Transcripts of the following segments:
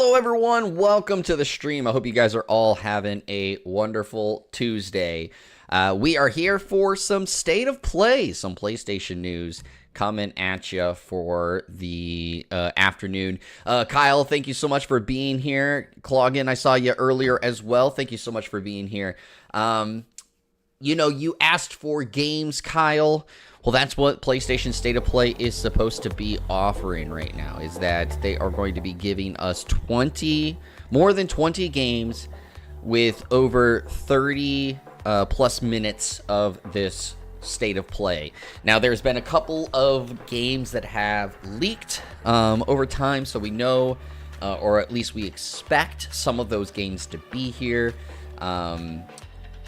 Hello everyone, welcome to the stream. I hope you guys are all having a wonderful Tuesday. We are here for some state of play, some PlayStation news coming at you for the afternoon. Kyle, thank you so much for being here. Cloggin, I saw you earlier as well. Thank you so much for being here. You asked for games, Kyle. Well, that's what PlayStation State of Play is supposed to be offering right now, is that they are going to be giving us more than 20 games with over 30 plus minutes of this State of Play. Now, there's been a couple of games that have leaked over time, so we know, or at least we expect some of those games to be here.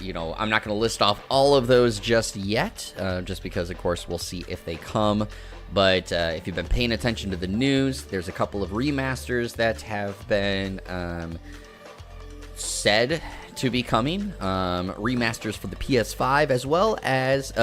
I'm not going to list off all of those just yet, just because, of course, we'll see if they come. But if you've been paying attention to the news, there's a couple of remasters that have been said to be coming. Remasters for the PS5, as well as,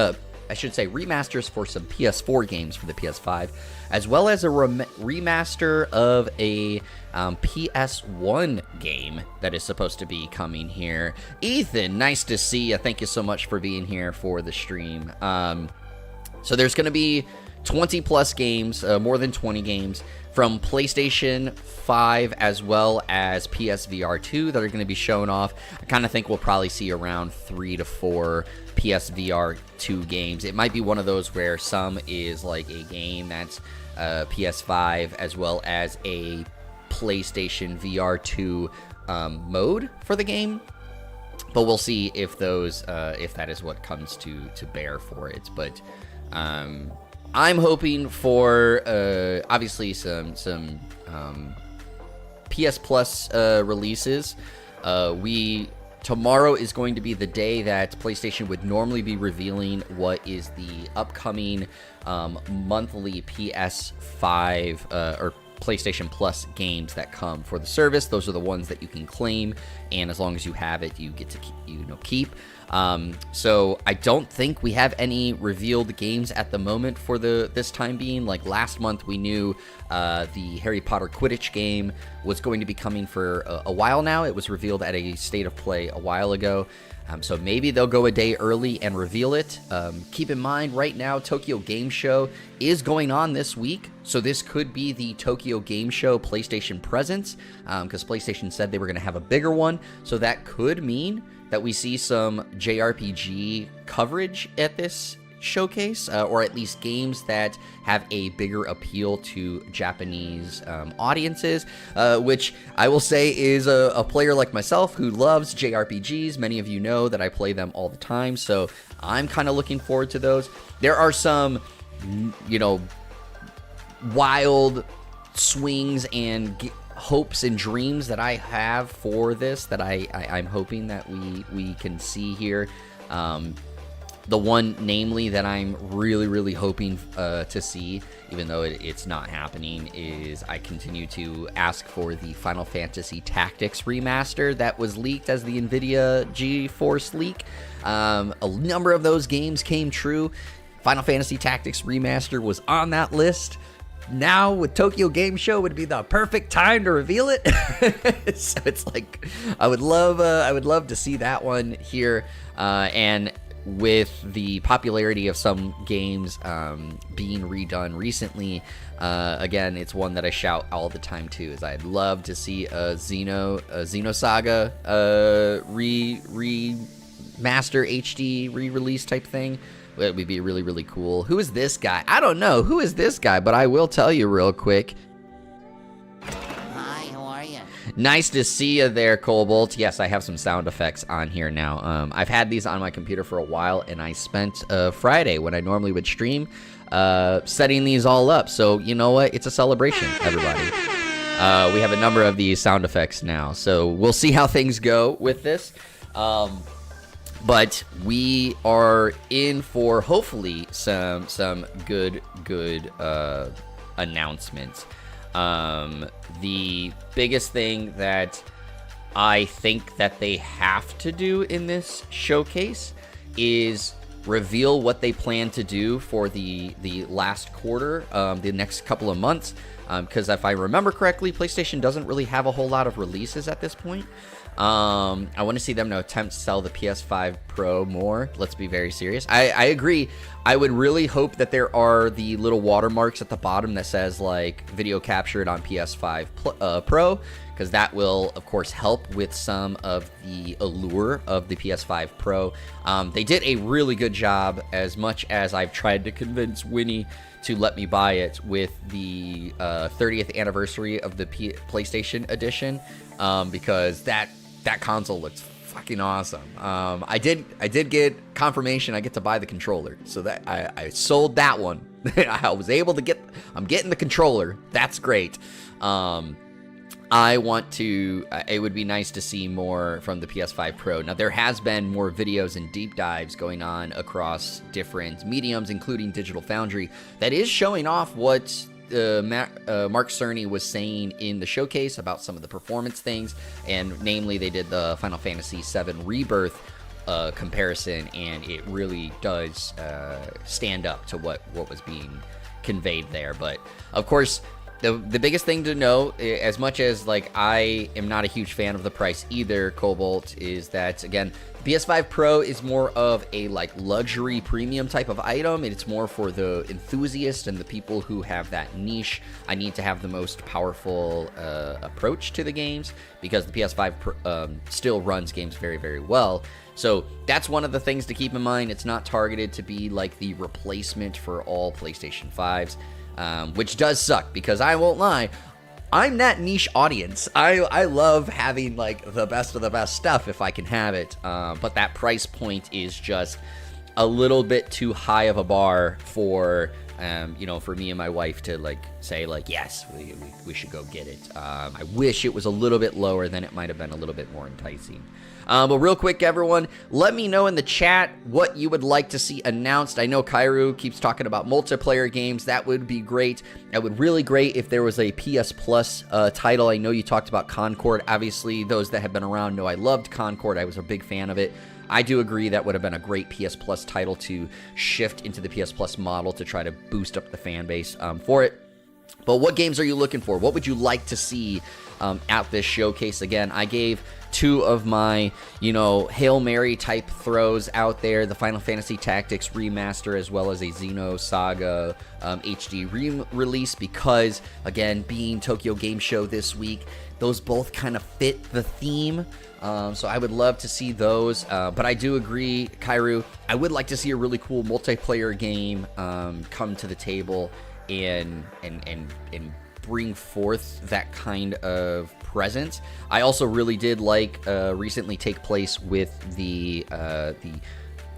remasters for some PS4 games for the PS5, as well as a remaster of a PS1 game that is supposed to be coming here. Ethan, nice to see you. Thank you so much for being here for the stream. So there's going to be 20 plus games, more than 20 games from PlayStation 5 as well as PSVR 2 that are going to be shown off. I kind of think we'll probably see around 3 to 4 PSVR 2 games. It might be one of those where some is like a game that's PS5 as well as a PlayStation VR 2 mode for the game. But we'll see if those if that is what comes to bear for it. But I'm hoping for obviously some PS Plus releases. Tomorrow is going to be the day that PlayStation would normally be revealing what is the upcoming monthly PS5 or PlayStation Plus games that come for the service. Those are the ones that you can claim, and as long as you have it, you get to keep. So I don't think we have any revealed games at the moment for this time being. Like last month, we knew the Harry Potter Quidditch game was going to be coming for a while now. It was revealed at a State of Play a while ago. So maybe they'll go a day early and reveal it. Keep in mind, right now, Tokyo Game Show is going on this week. So this could be the Tokyo Game Show PlayStation presence, because PlayStation said they were going to have a bigger one. So that could mean that we see some JRPG coverage at this showcase, or at least games that have a bigger appeal to Japanese audiences, which I will say is a player like myself who loves JRPGs. Many of you know that I play them all the time, so I'm kind of looking forward to those. There are some, wild swings and hopes and dreams that I have for this that I'm hoping that we can see here. The one, namely, that I'm really, really hoping to see, even though it's not happening, is I continue to ask for the Final Fantasy Tactics remaster that was leaked as the NVIDIA GeForce leak. A number of those games came true. Final Fantasy Tactics remaster was on that list. Now with Tokyo Game Show would be the perfect time to reveal it. So it's like I would love to see that one here, and with the popularity of some games being redone recently, again, it's one that I shout all the time too. Is I'd love to see a Xenosaga remaster HD re-release type thing. It would be really, really cool. Who is this guy? I don't know who is this guy, but I will tell you real quick. Hi, how are you? Nice to see you there, Cobalt. Yes, I have some sound effects on here now. I've had these on my computer for a while, and I spent Friday, when I normally would stream, setting these all up. So, you know what? It's a celebration, everybody. We have a number of these sound effects now, so we'll see how things go with this. But we are in for, hopefully, some good announcements. The biggest thing that I think that they have to do in this showcase is reveal what they plan to do for the last quarter, the next couple of months. Because if I remember correctly, PlayStation doesn't really have a whole lot of releases at this point. I want to see them attempt to sell the PS5 Pro more. Let's be very serious. I agree. I would really hope that there are the little watermarks at the bottom that says like video captured on PS5 Pro, because that will, of course, help with some of the allure of the PS5 Pro. They did a really good job, as much as I've tried to convince Winnie to let me buy it, with the 30th anniversary of the PlayStation edition, because that console looks fucking awesome. I did get confirmation I get to buy the controller, so that I sold that one. I was able to I'm getting the controller. That's great. I want to, it would be nice to see more from the PS5 Pro. Now, there has been more videos and deep dives going on across different mediums, including Digital Foundry, that is showing off what Mark Cerny was saying in the showcase about some of the performance things, and namely they did the Final Fantasy VII Rebirth comparison, and it really does stand up to what was being conveyed there. But, of course, the biggest thing to know, as much as like I am not a huge fan of the price either, Cobalt, is that, again, PS5 Pro is more of a like luxury premium type of item. It's more for the enthusiast and the people who have that niche. I need to have the most powerful approach to the games, because the PS5 still runs games very, very well. So that's one of the things to keep in mind. It's not targeted to be like the replacement for all PlayStation 5s. Which does suck, because I won't lie, I'm that niche audience. I love having like the best of the best stuff if I can have it, but that price point is just a little bit too high of a bar for for me and my wife to like say like, yes, we should go get it. I wish it was a little bit lower, then it might have been a little bit more enticing. But real quick, everyone, let me know in the chat what you would like to see announced. I know Kairu keeps talking about multiplayer games. That would be great. That would really great if there was a PS Plus title. I know you talked about Concord. Obviously, those that have been around know I loved Concord. I was a big fan of it. I do agree that would have been a great PS Plus title to shift into the PS Plus model to try to boost up the fan base for it. But what games are you looking for? What would you like to see at this showcase? Again, I gave two of my, Hail Mary type throws out there, the Final Fantasy Tactics remaster, as well as a Xenosaga HD re-release, because, again, being Tokyo Game Show this week, those both kind of fit the theme. So I would love to see those. But I do agree, Kairu, I would like to see a really cool multiplayer game come to the table and bring forth that kind of presence. I also really did like recently take place with the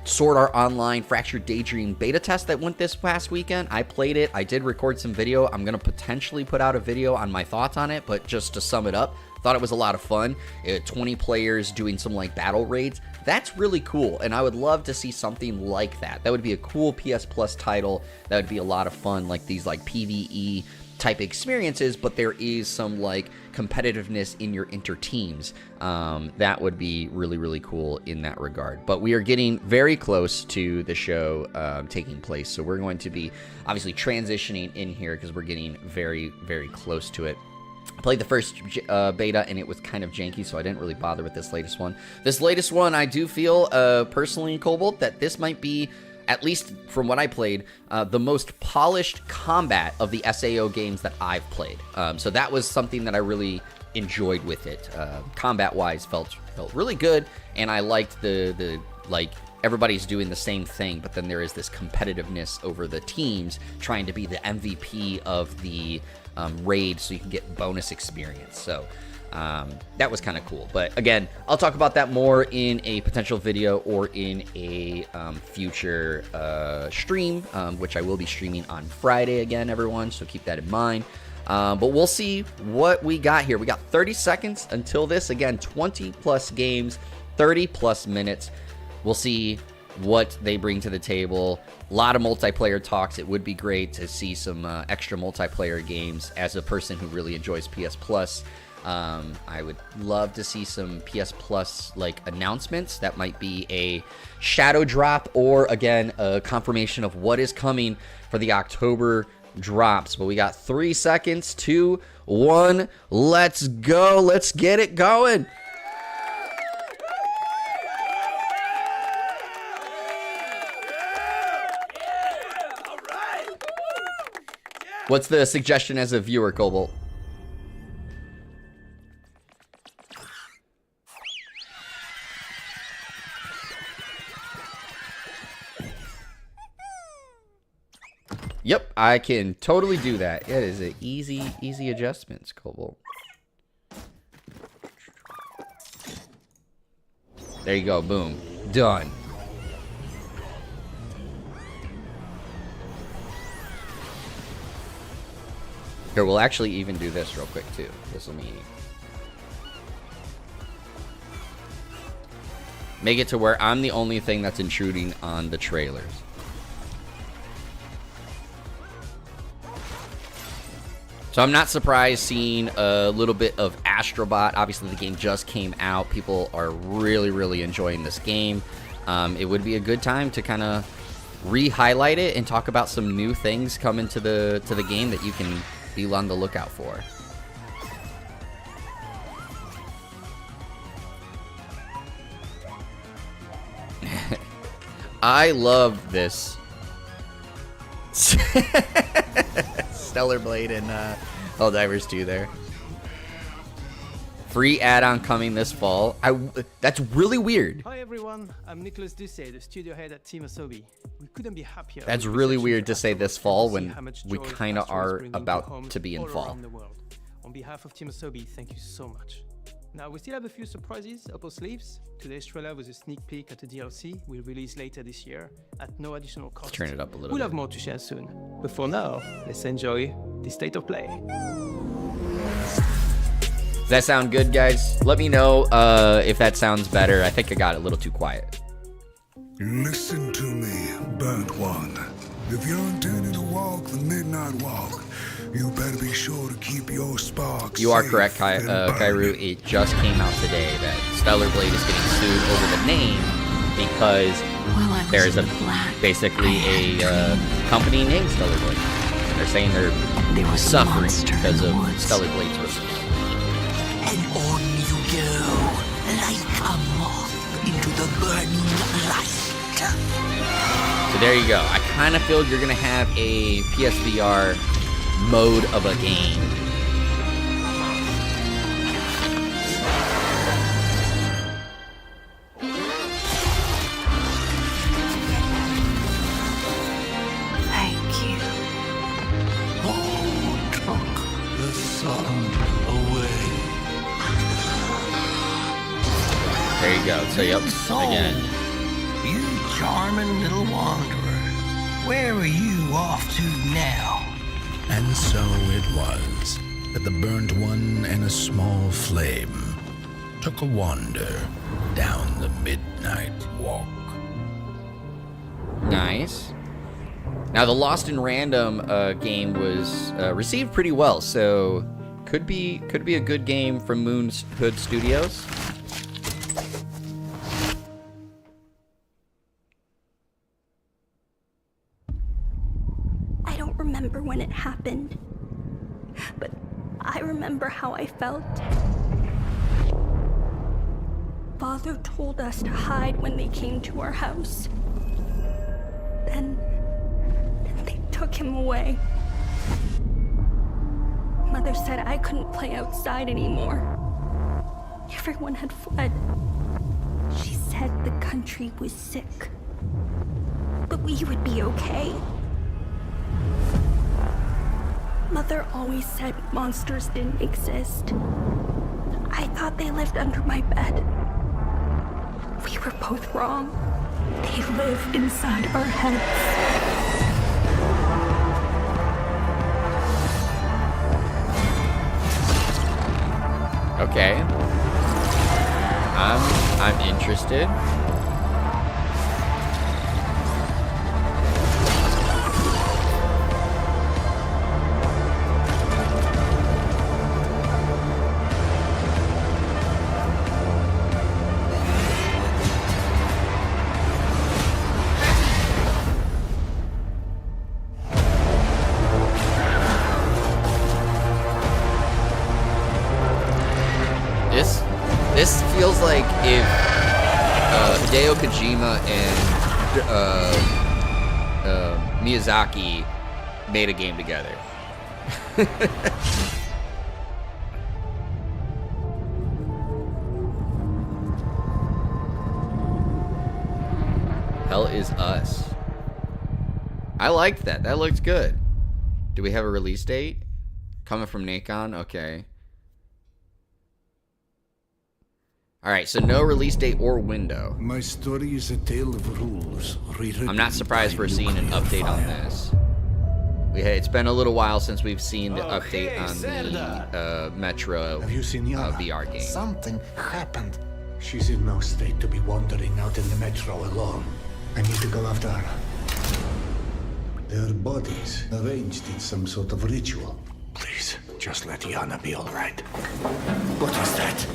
Sword Art Online Fractured Daydream beta test that went this past weekend. I played it. I did record some video. I'm going to potentially put out a video on my thoughts on it, but just to sum it up, thought it was a lot of fun. 20 players doing some like battle raids. That's really cool, and I would love to see something like that. That would be a cool PS Plus title. That would be a lot of fun, like these like PvE type experiences, but there is some like competitiveness in your inter-teams. That would be really, really cool in that regard. But we are getting very close to the show taking place, so we're going to be obviously transitioning in here because we're getting very, very close to it. I played the first beta, and it was kind of janky, so I didn't really bother with this latest one. This latest one, I do feel, personally, Cobalt, that this might be, at least from what I played, the most polished combat of the SAO games that I've played. So that was something that I really enjoyed with it. Combat-wise, felt really good, and I liked the everybody's doing the same thing, but then there is this competitiveness over the teams trying to be the MVP of the raid so you can get bonus experience. So that was kind of cool. But again, I'll talk about that more in a potential video or in a future stream, which I will be streaming on Friday again, everyone, so keep that in mind. But we'll see what we got here. We got 30 seconds until this. Again, 20 plus games, 30 plus minutes. We'll see what they bring to the table. A lot of multiplayer talks. It would be great to see some extra multiplayer games as a person who really enjoys PS Plus. I would love to see some PS Plus like announcements. That might be a shadow drop or again a confirmation of what is coming for the October drops. But we got 3 seconds, 2, 1. Let's go. Let's get it going. What's the suggestion as a viewer, Cobalt? Yep, I can totally do that. It is an easy adjustments, Cobalt. There you go, boom. Done. Here, we'll actually even do this real quick, too. This will make it to where I'm the only thing that's intruding on the trailers. So I'm not surprised seeing a little bit of Astrobot. Obviously, the game just came out. People are really enjoying this game. It would be a good time to kind of re-highlight it and talk about some new things coming to the game that you can be on the lookout for. I love this. Stellar Blade and Helldivers 2 there. Free add-on coming this fall. That's really weird. Hi everyone, I'm Nicolas Doucet, the studio head at Team Asobi. We couldn't be happier. That's really weird to say this fall when we kind of are about to be in fall. On behalf of Team Asobi, thank you so much. Now, we still have a few surprises up our sleeves. Today's trailer was a sneak peek at a DLC we'll release later this year at no additional cost. Let's turn it up a little We'll bit. have more to share soon. But for now, let's enjoy the state of play. Does that sound good, guys? Let me know if that sounds better. I think I got it a little too quiet. Listen to me, burnt one. If you're intending to walk the midnight walk, you better be sure to keep your sparks. You are correct, Kairu. It just came out today that Stellar Blade is getting sued over the name because there's basically a company named Stellar Blade. And they're saying they're suffering because of Stellar Blade's release. And on you go, like a moth into the burning light. So there you go. I kind of feel you're going to have a PSVR mode of a game. Thank you. Oh, took the sun away. There you go. So, yep, again. You charming little wanderer. Where are you off to now? And so it was that the burnt one and a small flame took a wander down the midnight walk. Nice. Now, the Lost in Random game was received pretty well, so could be a good game from Moon's Hood Studios. I don't remember when it happened, but I remember how I felt. Father told us to hide when they came to our house. Then they took him away. Mother said I couldn't play outside anymore. Everyone had fled. She said the country was sick, but we would be okay. Mother always said monsters didn't exist. I thought they lived under my bed. We were both wrong. They live inside our heads. Okay. I'm interested. like if Hideo Kojima and Miyazaki made a game together. Hell is Us. I liked that. That looked good. Do we have a release date? Coming from Nacon? Okay. Alright, so no release date or window. My story is a tale of rules. I'm not surprised we're seeing an update on this. It's been a little while since we've seen the update on the Metro Have you seen Yana? VR game. Something happened. She's in no state to be wandering out in the metro alone. I need to go after her. Their bodies arranged in some sort of ritual. Please, just let Yana be all right. What is that?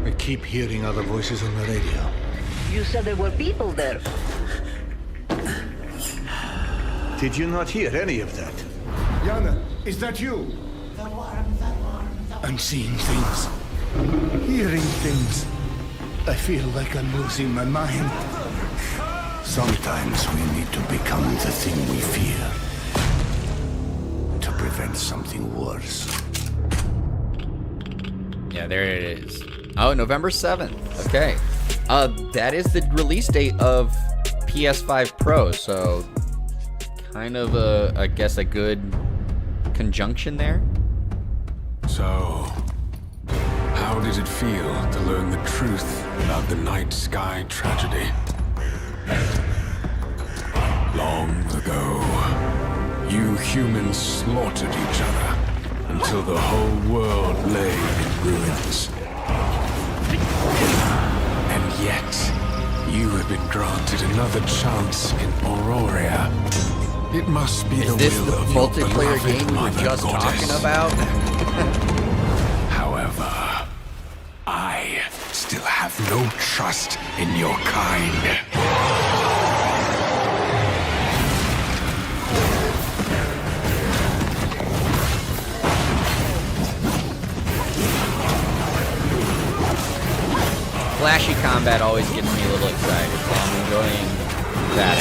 I keep hearing other voices on the radio. You said there were people there. Did you not hear any of that? Yana, is that you? I'm seeing things. Hearing things. I feel like I'm losing my mind. Sometimes we need to become the thing we fear. To prevent something worse. Yeah, there it is. Oh, November 7th. Okay. That is the release date of PS5 Pro, so kind of I guess a good conjunction there. So, how did it feel to learn the truth about the night sky tragedy? Long ago, you humans slaughtered each other until the whole world lay in ruins. And yet, you have been granted another chance in Auroria. It must be the Is this will the of your multiplayer beloved game we were mother just goddess. talking about? However, I still have no trust in your kind. Flashy combat always gets me a little excited, so I'm enjoying that.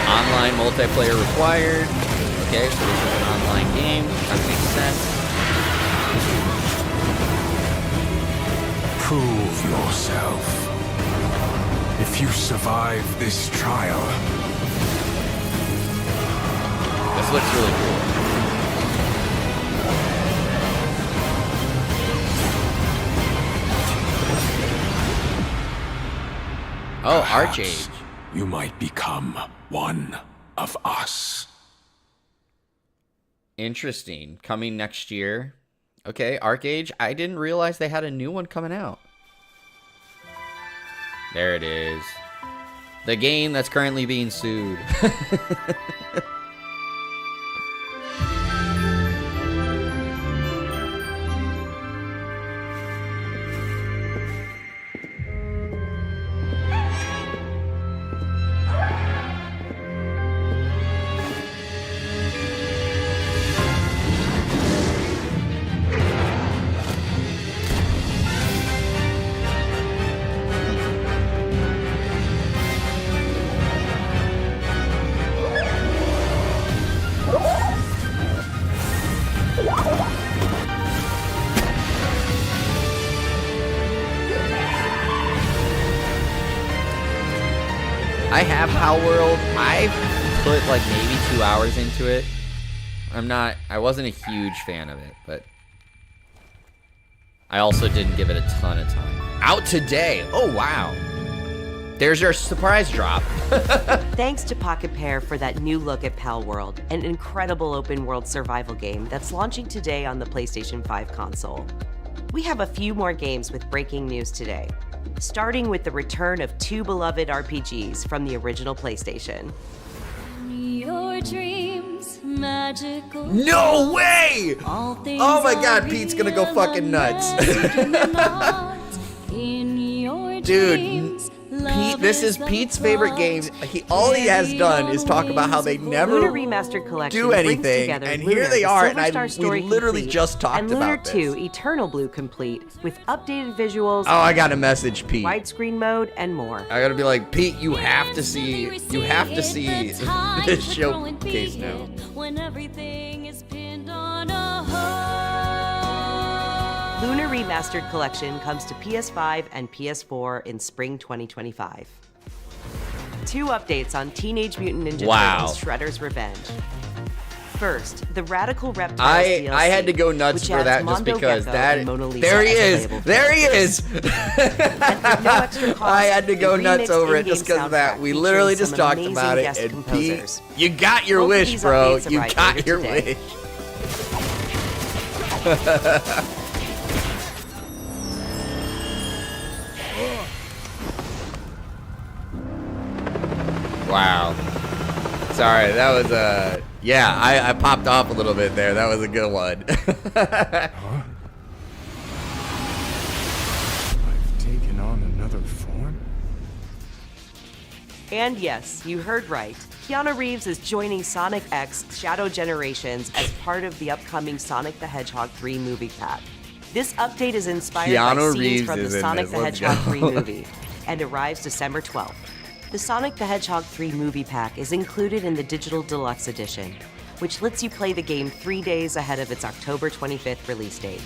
Online multiplayer required. Okay, so this is an online game. That makes sense. Prove yourself. If you survive this trial, This looks really cool. Oh, perhaps Archage. you might become one of us. Interesting. Coming next year. Okay, Archage. I didn't realize they had a new one coming out. There it is. The game that's currently being sued. I have Palworld. I've put like maybe 2 hours into it. I wasn't a huge fan of it, but I also didn't give it a ton of time. Out today. Oh, wow. There's your surprise drop. Thanks to Pocket Pair for that new look at Palworld, an incredible open world survival game that's launching today on the PlayStation 5 console. We have a few more games with breaking news today, starting with the return of 2 beloved RPGs from the original PlayStation. Your dreams, magical. No way! All things Oh my god, are Pete's gonna go real fucking nuts. unless you do not. In your Dude, dreams, Pete, this is Pete's favorite games. All he has done is talk about how they never Lunar Remastered Collection do anything, brings together and Lunar, here they the are, Silver and Star story we literally complete, just talked and Lunar about this. 2 Eternal Blue complete with updated visuals. Oh, I got a message, Pete. Widescreen mode and more. I gotta be like, Pete, you have to see this showcase now. When everything is pinned on a hold. Lunar Remastered Collection comes to PS5 and PS4 in spring 2025. 2 updates on Teenage Mutant Ninja Turtles Shredder's Revenge. First, the Radical Reptiles DLC, I had to go nuts which for adds that just Mondo because Gecko that and Mona Lisa there he as is, playable there he characters. is. And for no extra cost, I had to go the nuts remixed over it in-game just because of that. soundtrack We featuring literally just some talked amazing about it, guest and composers. Pete, you got your Both of wish, these bro. updates You arrive got later your today. wish. Wow. Sorry, that was yeah, I popped off a little bit there. That was a good one. Huh? I've taken on another form? And yes, you heard right. Keanu Reeves is joining Sonic X Shadow Generations as part of the upcoming Sonic the Hedgehog 3 movie pack. This update is inspired by Keanu scenes Reeves from the is in Sonic this. the Let's Hedgehog go. 3 movie and arrives December 12th. The Sonic the Hedgehog 3 movie pack is included in the Digital Deluxe Edition, which lets you play the game 3 days ahead of its October 25th release date.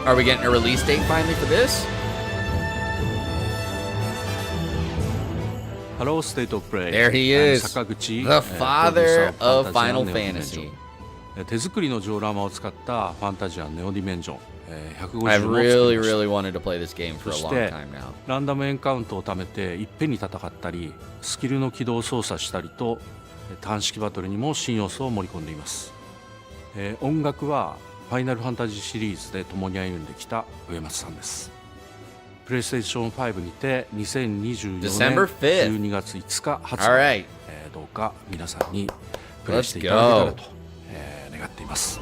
Are we getting a release date finally for this? Hello, State of Play. There he I'm is, Sakaguchi, the father of producer Final Fantasia Fantasy. 手作りのジオラマを使ったファンタジアネオディメンジョン、150 I も作 really, りました really wanted to play this game for そ a し long て time now. ランダムエンカウントを貯めていっぺんに戦ったりスキルの起動を操作したりと単式バトルにも新要素を盛り込んでいます、音楽はファイナルファンタジーシリーズで共に歩んできた上松さんです。プレイステーション5にて2024年 December 5th. 12月5日発 All 売、 right. どうか皆さんにプレイしていただけたらと、願っています。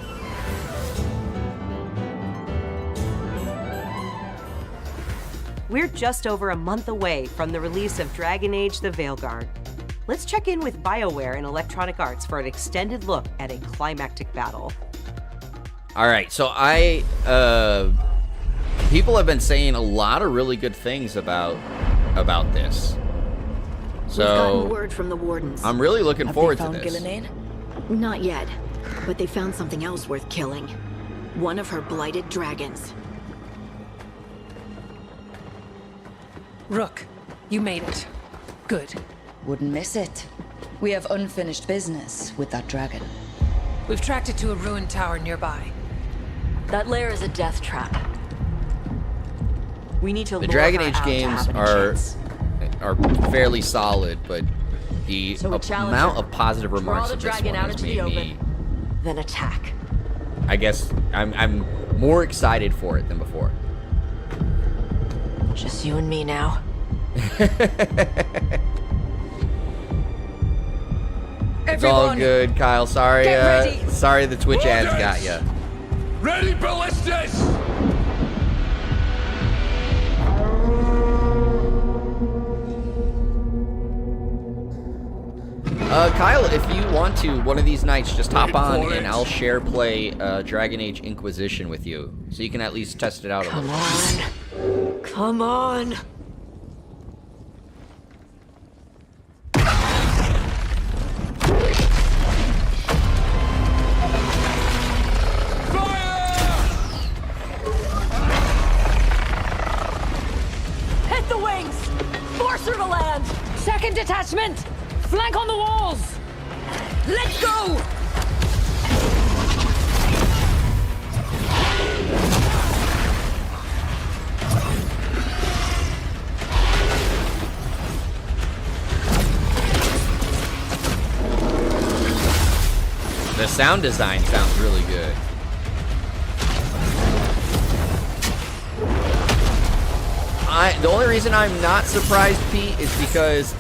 We're just over a month away from the release of Dragon Age the Veilguard. Let's check in with BioWare and Electronic Arts for an extended look at a climactic battle. All right, so people have been saying a lot of really good things about this. We've gotten So word from the wardens. I'm really looking forward to Have they this. found Gillenade? Not yet, but they found something else worth killing. One of her blighted dragons. Rook, you made it. Good. Wouldn't miss it. We have unfinished business with that dragon. We've tracked it to a ruined tower nearby. That lair is a death trap. We need to The lure Dragon her Age out to games have an are chance. fairly solid, but the So we challenge amount her. of positive Draw remarks the of this dragon one out has into the made me, Then attack. I guess I'm more excited for it than before. Just you and me now. It's all good, Kyle. Sorry, get ready. sorry the Twitch ads got you. Ready, ballistas! Kyle, if you want to, one of these nights, just hop on and I'll share play Dragon Age Inquisition with you, so you can at least test it out a little. Come on. Hit the wings! Force her to land! Second detachment! Flank on the walls! Let's go! The sound design sounds really good. The only reason I'm not surprised, Pete, is because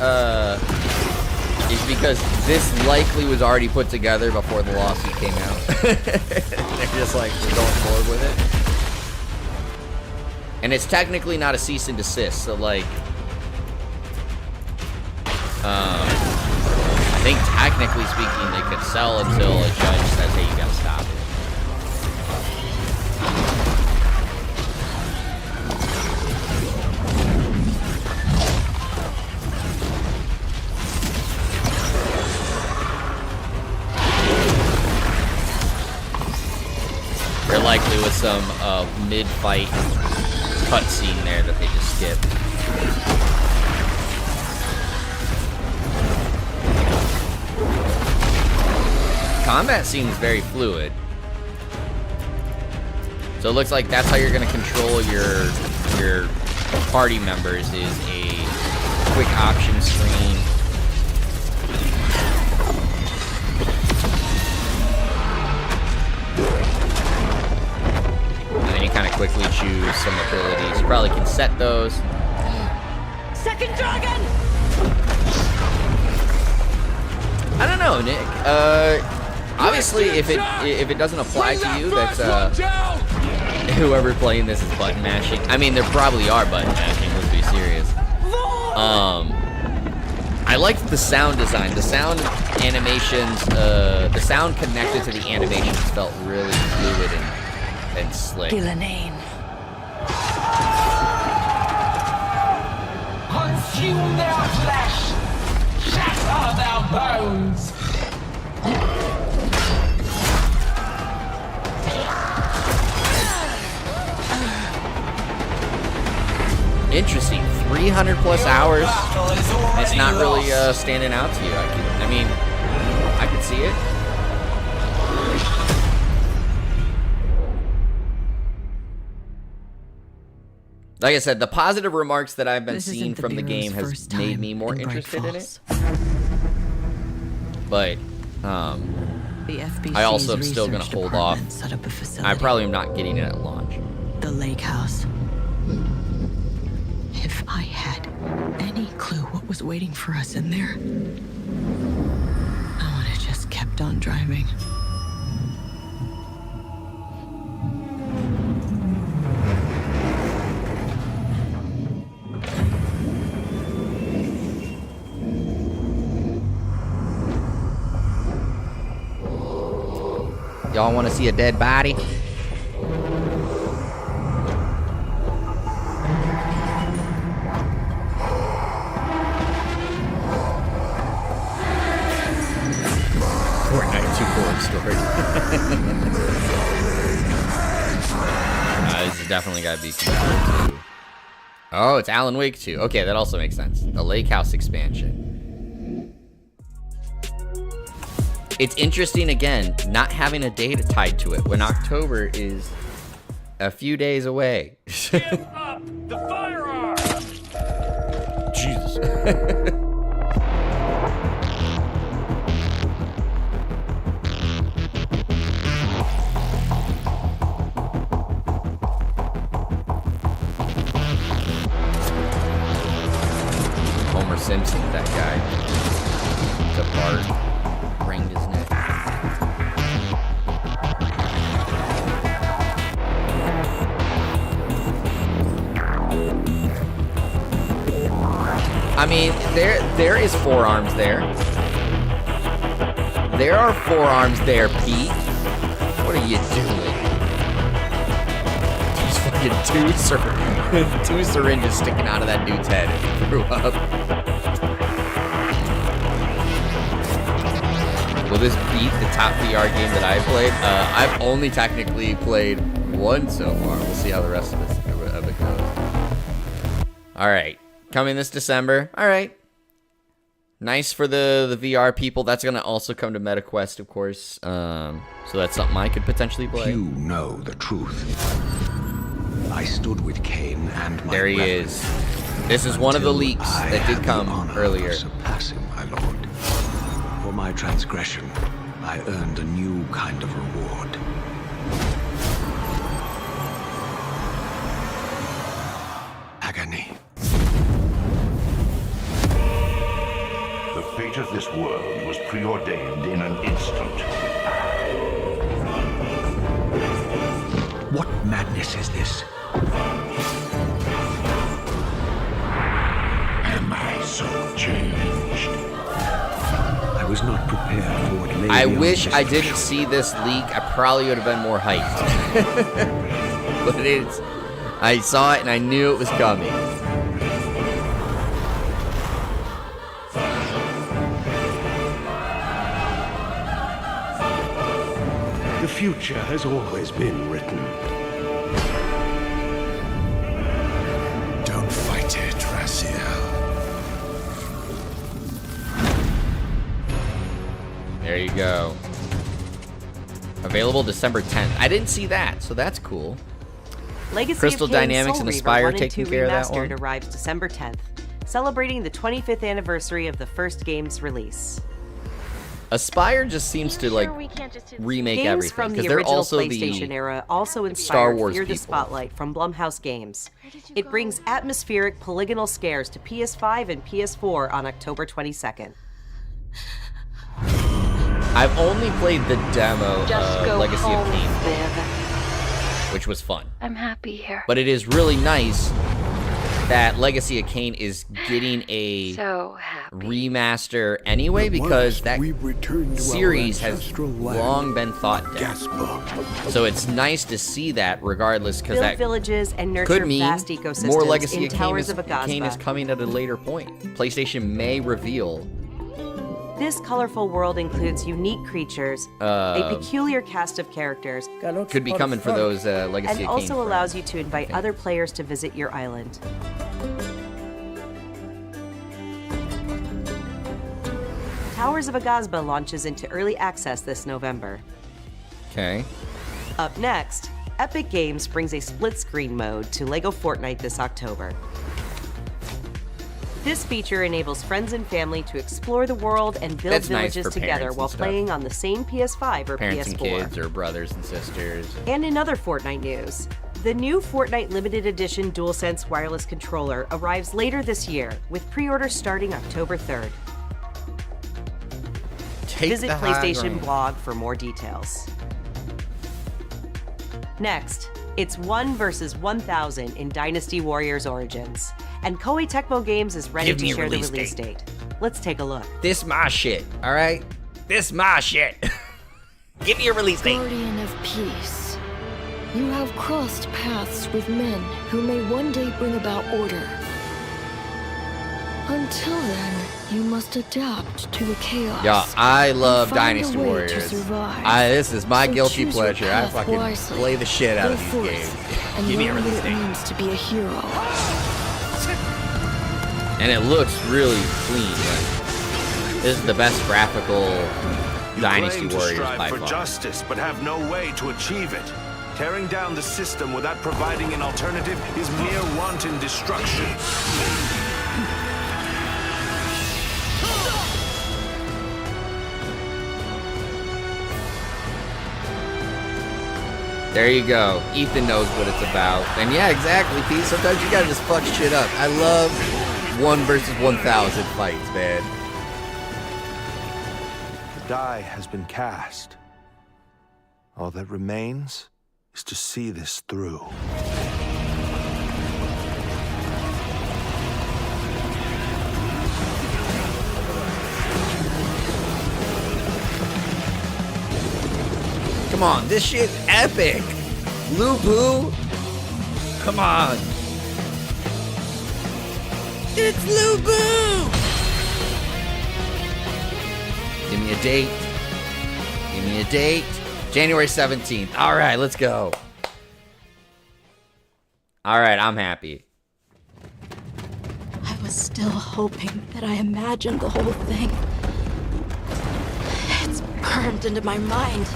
is because this likely was already put together before the lawsuit came out. They're just like, we're going forward with it. And it's technically not a cease and desist, so like, I think technically speaking, they could sell until a judge says, hey, you gotta stop it. There likely was some mid-fight cutscene there that they just skipped. Combat seems very fluid. So it looks like that's how you're gonna control your party members, is a quick option screen. And then you kind of quickly choose some abilities. You probably can set those. Second dragon! I don't know, Nick. Obviously, if it doesn't apply to you, that's whoever playing this is button mashing. I mean, there probably are button mashing. Let's be serious. I liked the sound design. The sound animations, the sound connected to the animations felt really fluid and slick. Gillenane. Consume their flesh! Shatter their bones! Interesting. 300 plus hours. It's not really standing out to you. I mean, I could see it. Like I said, the positive remarks that I've been seeing from the game has made me more interested in it. But I also am still going to hold off. I probably am not getting it at launch. The lake house. If I had any clue what was waiting for us in there, I would have just kept on driving. Y'all want to see a dead body? Fortnite 2 forward story. This has definitely got to be 2. Oh, it's Alan Wake 2. Okay, that also makes sense. The Lake House expansion. It's interesting, again, not having a date tied to it when October is a few days away. Give up the firearm! Jesus. Homer Simpson, that guy. The Bart. Ringed his neck. I mean, there is forearms there. There are forearms there, Pete. What are you doing? There's fucking two syringes sticking out of that dude's head if he threw up. Will this beat the top VR game that I've played? I've only technically played one so far. We'll see how the rest of it goes. All right, coming this December. All right, nice for the VR people. That's gonna also come to MetaQuest, of course. So that's something I could potentially play. You know the truth. I stood with Cain and my There he is. This is one of the leaks that did come earlier. Surpassing my lord. For my transgression, I earned a new kind of reward. Agony. The fate fate of this world was preordained in an instant. What madness is this? Am I so changed? I was not prepared for what lay I beyond wish this I didn't threshold. see this leak. I probably would have been more hyped. But I saw it and I knew it was coming. The future has always been written. Don't fight it, Raziel. There you go. Available December 10th. I didn't see that, so that's cool. Legacy Crystal of Kain Dynamics Soul and Reaver Aspire 1 and taking 2 care of that Remastered one. arrives December 10th, celebrating the 25th anniversary of the first game's release. Aspire just seems to like remake Games everything from because the they're original also PlayStation the era also Star inspired Wars Fear the people. Spotlight from Blumhouse Games. It brings atmospheric polygonal scares to PS5 and PS4 on October 22nd. I've only played the demo Just go Legacy home, of Kain, Viv. which was fun. I'm happy here. But it is really nice that Legacy of Kain is getting a So happy. remaster anyway, because that Return to series our has ancestral land. long been thought dead. So it's nice to see that regardless, because Build that villages and nurture could mean vast ecosystems more Legacy in of Kain Towers is, of Kain is Agazba. coming at a later point. PlayStation may reveal This colorful world includes unique creatures, a peculiar cast of characters, could be coming for those Legacy and of Kain also friends. allows you to invite other players to visit your island. Towers of Agazba launches into early access this November. Okay. Up next, Epic Games brings a split-screen mode to LEGO Fortnite this October. This feature enables friends and family to explore the world and build That's nice villages for together parents while and stuff. playing on the same PS5 or Parents and PS4. kids or brothers and sisters. And in other Fortnite news, the new Fortnite Limited Edition DualSense wireless controller arrives later this year, with pre-orders starting October 3rd. Visit the high PlayStation ground. blog for more details. Next, it's 1 versus 1,000 in Dynasty Warriors Origins, and Koei Tecmo Games is ready Give to me a share the release release date. Let's take a look. This my shit, all right? This my shit. Give me a release date. Guardian of Peace, you have crossed paths with men who may one day bring about order. Until then, you must adapt to the chaos. Yeah, I love and find a Dynasty way to Warriors. survive. This is my So guilty choose your pleasure. I path fucking wisely. play the shit out Go of these forth games. and Give me a learn release what it date. means to be a hero. And it looks really clean. Like, this is the best graphical Dynasty claim to Warriors strive by for far. justice, but have no way to achieve it. Tearing down the system without providing an alternative is mere wanton destruction. There you go. Ethan knows what it's about. And yeah, exactly, Pete. Sometimes you gotta just fuck shit up. I love 1 versus 1,000 fights, man. The die has been cast. All that remains is to see this through. Come on, this shit's epic. Lupu. Come on. It's Lupu. Give me a date. Give me a date. January 17th. All right, let's go. All right, I'm happy. I was still hoping that I imagined the whole thing. It's burned into my mind.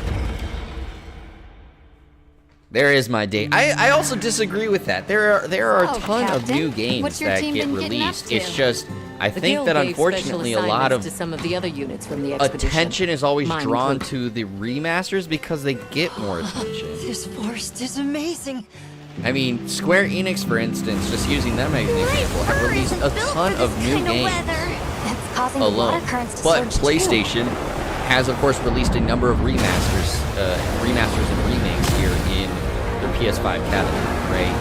There is my date. I also disagree with that. There are a So, ton of Captain, new games what's your that team get been getting up released. to? It's just I The think Guild that gave unfortunately a special lot of assignments to some of the other units from the expedition. attention is always Mine drawn included. to the remasters because they get more attention. This forest is amazing. I mean, Square Enix, for instance, just using them as an example, have released a ton of new games. It's causing the alone. water currents to But surge PlayStation has, of course, released a number of remasters and remakes here in their PS5 catalog, right?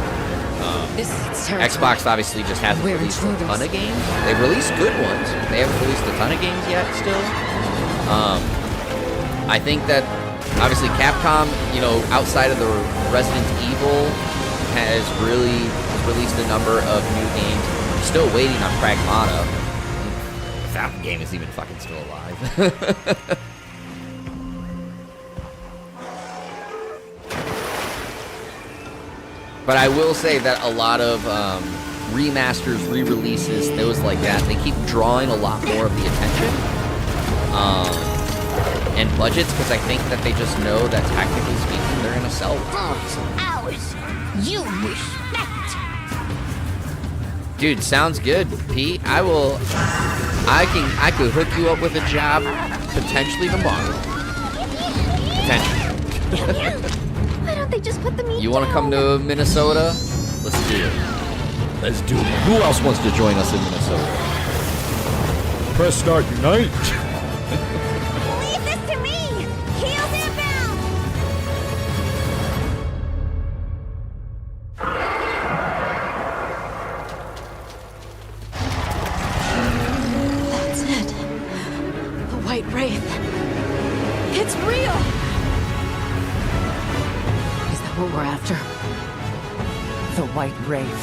This is territory. Xbox obviously just hasn't We're released a intruders. ton of games. They've released good ones. They haven't released a ton of games yet still. I think that obviously Capcom, you know, outside of the Resident Evil, has really released a number of new games. I'm still waiting on Pragmata. That game is even fucking still alive. But I will say that a lot of remasters, re-releases, those like that, they keep drawing a lot more of the attention and budgets, because I think that they just know that technically speaking, they're gonna sell. Ours. You respect. Dude, sounds good, Pete. I could hook you up with a job potentially tomorrow. Potentially. Why don't they just put the meat You want to come to Minnesota? Let's do it. Let's do it. Who else wants to join us in Minnesota? Press start unite. Leave this to me. Heels inbound. That's it. The White Wraith. It's real! Is that what we're after? The White Wraith.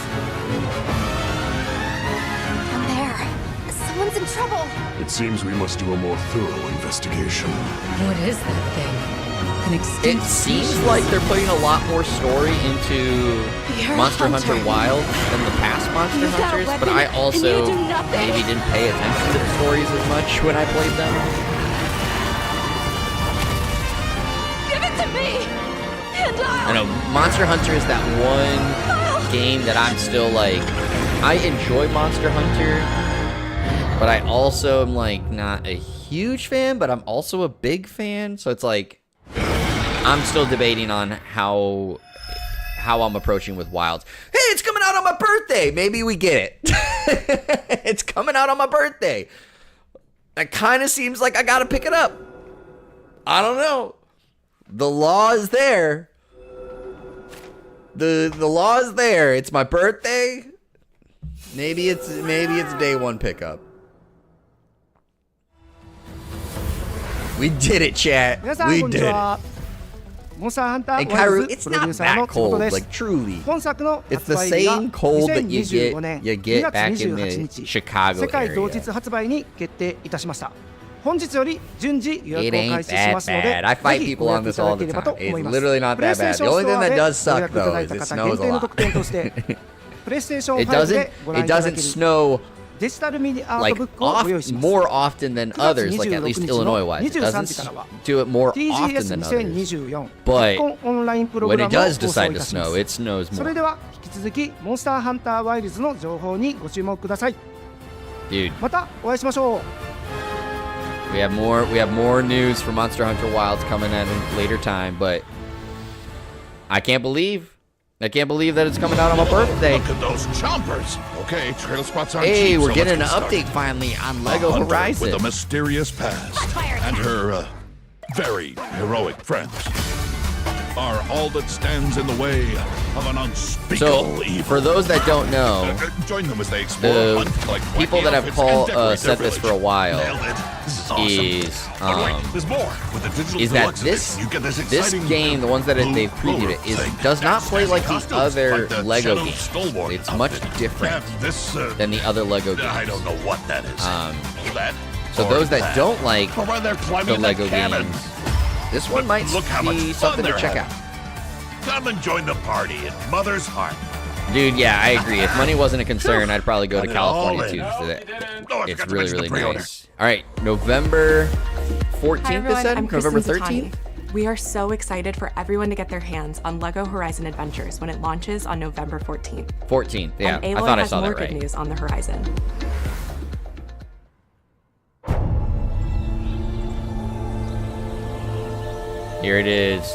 Down there. Someone's in trouble. It seems we must do a more thorough investigation. What is that thing? An It extinct seems species? like they're putting a lot more story into You're a Monster hunter. Hunter Wild than the past Monster You've got a Hunters, but weapon, I and also you do nothing. maybe didn't pay attention to the stories as much when I played them. Give it to me! And I know Monster Hunter is that one game that I'm still like, I enjoy Monster Hunter, but I also am like not a huge fan, but I'm also a big fan. So it's like I'm still debating on how I'm approaching with Wilds. Hey, it's coming out on my birthday. Maybe we get it. It's coming out on my birthday. It kind of seems like I gotta pick it up. I don't know. The law is there. The law is there. It's my birthday. Maybe it's day one pickup. We did it, chat. 皆さん We こんに did ち it. は。モンスターハンター And ワイル Kyru, ズ it's プロデュ not ーサーの that つこと cold. です Like truly, 本作の it's 発 the 売日が same cold that you 2025年 get 2 back 月 in 28 the 日 Chicago 世界同日 area. 発売に決定いたしました。本日より順次予 It 約を ain't 開始しま that すので bad. I fight ぜひ people ご予 on 約い this ただ all け the ればと time. 思い It's ます。 literally not that bad. プレイステーシ The ョン only スト thing ア that で does ご suck 予約いた though だい is た it 方 snows 限定 a の lot. 特典としてプレイステーション It 5 doesn't でご覧 it いただけ doesn't る snow デジタルミニアート like ブックをご用意します。 more often than 9月 others, like at least 26日の Illinois wise. It 23 doesn't 時からは do it more often than others. TGS2024 But カプコンオンラインプログ when ラ it ムを does 放送 decide い to たしま snow, す。 it snows それ more. では引き続きモンスターハンターワイルズの情報にご注目ください。 Dude, またお会いしましょう。 we have more news for Monster Hunter Wilds coming at a later time, but I can't believe that it's coming out on my birthday. Look at those chompers. Okay, trail spots aren't Hey, cheap, we're so getting an let's get update started. finally on A Lego hunter Horizon. with a mysterious past and her very heroic friends are all that stands in the way of an unspeakable So, evil. for those that don't know, Join them as they explore, the hunt, collect people wacky that have outfits, and decorate said their this for a village. while Nailed it. This is awesome. is But wait, there's more. With the digital is that deluxe this edition, you get this this exciting game, the ones that blue they've previewed it, roller thing. does not That's play like costumes, the other like the Lego Shadow games. Stalwart It's much outfit. different Have this, than the other Lego games. I don't know what that is. That So or those that that. don't like Or when they're climbing the in that Lego cannon. games, this one might Look how much be fun something to they're check having. out. Come and join the party in Mother's Heart. Dude, yeah, I agree. If money wasn't a concern, I'd probably go to Got it all California in. too. So that Oh, I it's forgot to really, mention the really pre-order. nice. All right, November 14th, Hi it everyone, said? I'm November Kristen 13th? Zatani. We are so excited for everyone to get their hands on LEGO Horizon Adventures when it launches on November 14th. 14th, yeah. And I Aloy thought I has saw more that good right. news on the horizon. Here it is.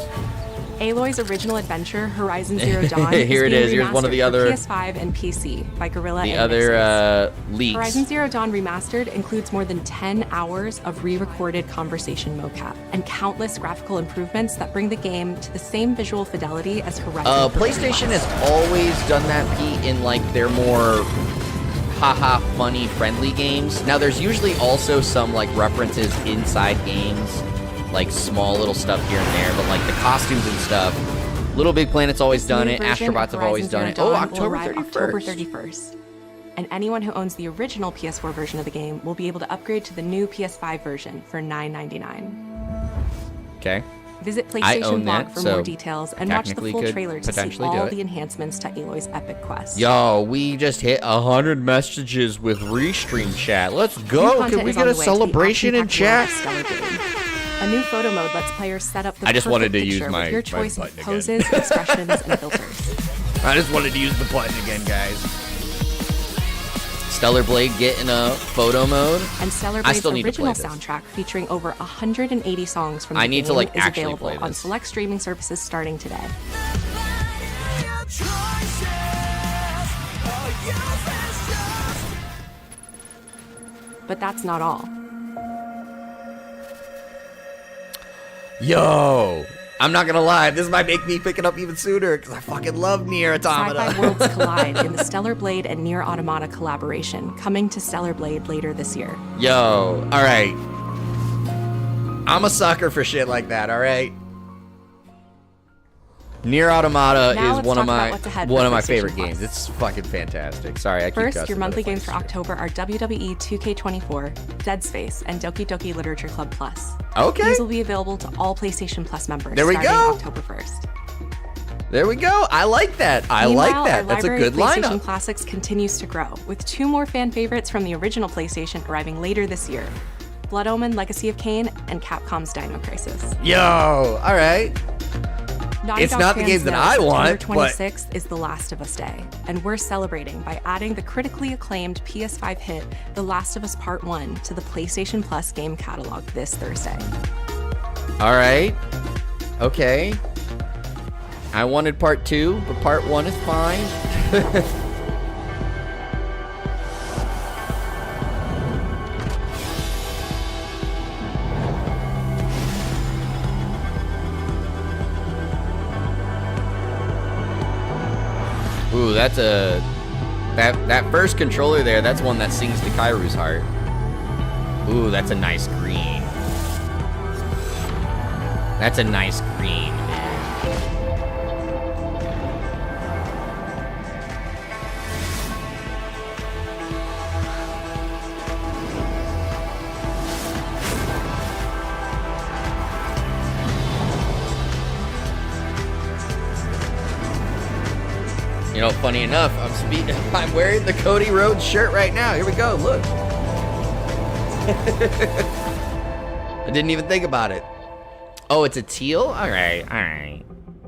Aloy's original adventure, Horizon Zero Dawn, Here it being is. Here's one of the remastered for other PS5 and PC by Guerrilla the Animations. other leaks. Horizon Zero Dawn Remastered includes more than 10 hours of re-recorded conversation mocap and countless graphical improvements that bring the game to the same visual fidelity as Horizon. PlayStation has always done that, Pete, in like their more haha funny friendly games. Now there's usually also some like references inside games, like small little stuff here and there, but like the costumes and stuff, Little Big Planet's always done it, Astrobots have always done it. Oh, October 31st. And anyone who owns the original PS4 version of the game will be able to upgrade to the new PS5 version for $9.99. Okay. Visit I own PlayStation that, Blog for so more details and watch the technically full could trailer to see potentially do all it. the enhancements to Aloy's epic quest. Yo, we just hit 100 messages with Restream chat. Let's New go. content Can we is get on a the way to the celebration in action-packed chat? world of Stellar Blade. A new photo mode lets players set up the I just perfect wanted to use picture my- with your my choice of button again. poses, expressions, and filters. I just wanted to use the button again, guys. Stellar Blade getting a photo mode. And Stellar I Blade's still need to play original this. soundtrack featuring over 180 songs from the I need to, game like, is actually available play on this. select streaming services starting today. But that's not all. Yo, I'm not gonna lie, this might make me pick it up even sooner because I fucking love Nier Automata. Sci-fi worlds collide in the Stellar Blade and Nier Automata collaboration, coming to Stellar Blade later this year. Yo, all right. I'm a sucker for shit like that. All right. Nier Automata Now is let's one of talk about my what's ahead one for of my PlayStation favorite Plus. games. It's fucking fantastic. Sorry, I keep First, cussing, your but monthly it's games for funny. October are WWE 2K24, Dead Space, and Doki Doki Literature Club Plus. Okay. These will be available to all PlayStation Plus members There we starting go. October 1st. There we go. I like that. I like Meanwhile, that. our That's a library good of PlayStation lineup. Classics continues to grow, with 2 more fan favorites from the original PlayStation arriving later this year: Blood Omen: Legacy of Kain and Capcom's Dino Crisis. Yo, all right. Naughty It's Dog not the fans games that know I want, September but 26th is The Last of Us Day, and we're celebrating by adding the critically acclaimed PS5 hit The Last of Us Part 1 to the PlayStation Plus game catalog this Thursday. All right. Okay. I wanted part 2, but part 1 is fine. Ooh, that's a that first controller there, that's one that sings to Kairu's heart. Ooh, that's a nice green. That's a nice green. You know, funny enough, I'm wearing the Cody Rhodes shirt right now. Here we go, look. I didn't even think about it. Oh, it's a teal? All right, all right.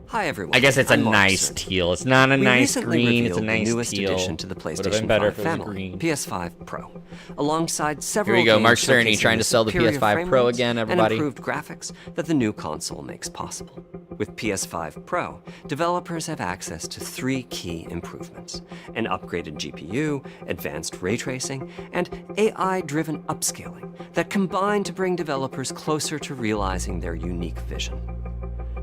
Hi everyone. I guess it's a I'm Mark nice Cerny. teal. It's not a We nice recently green. It's a revealed nice the newest teal. addition to the Would've been PlayStation better 5 if it was family, green. PS5 Pro, alongside several Here we go, games Mark Cerny showcasing trying to sell the superior PS5 frame Pro rates again, everybody. and improved graphics that the new console makes possible. With PS5 Pro, developers have access to 3 key improvements: an upgraded GPU, advanced ray tracing, and AI-driven upscaling that combine to bring developers closer to realizing their unique vision.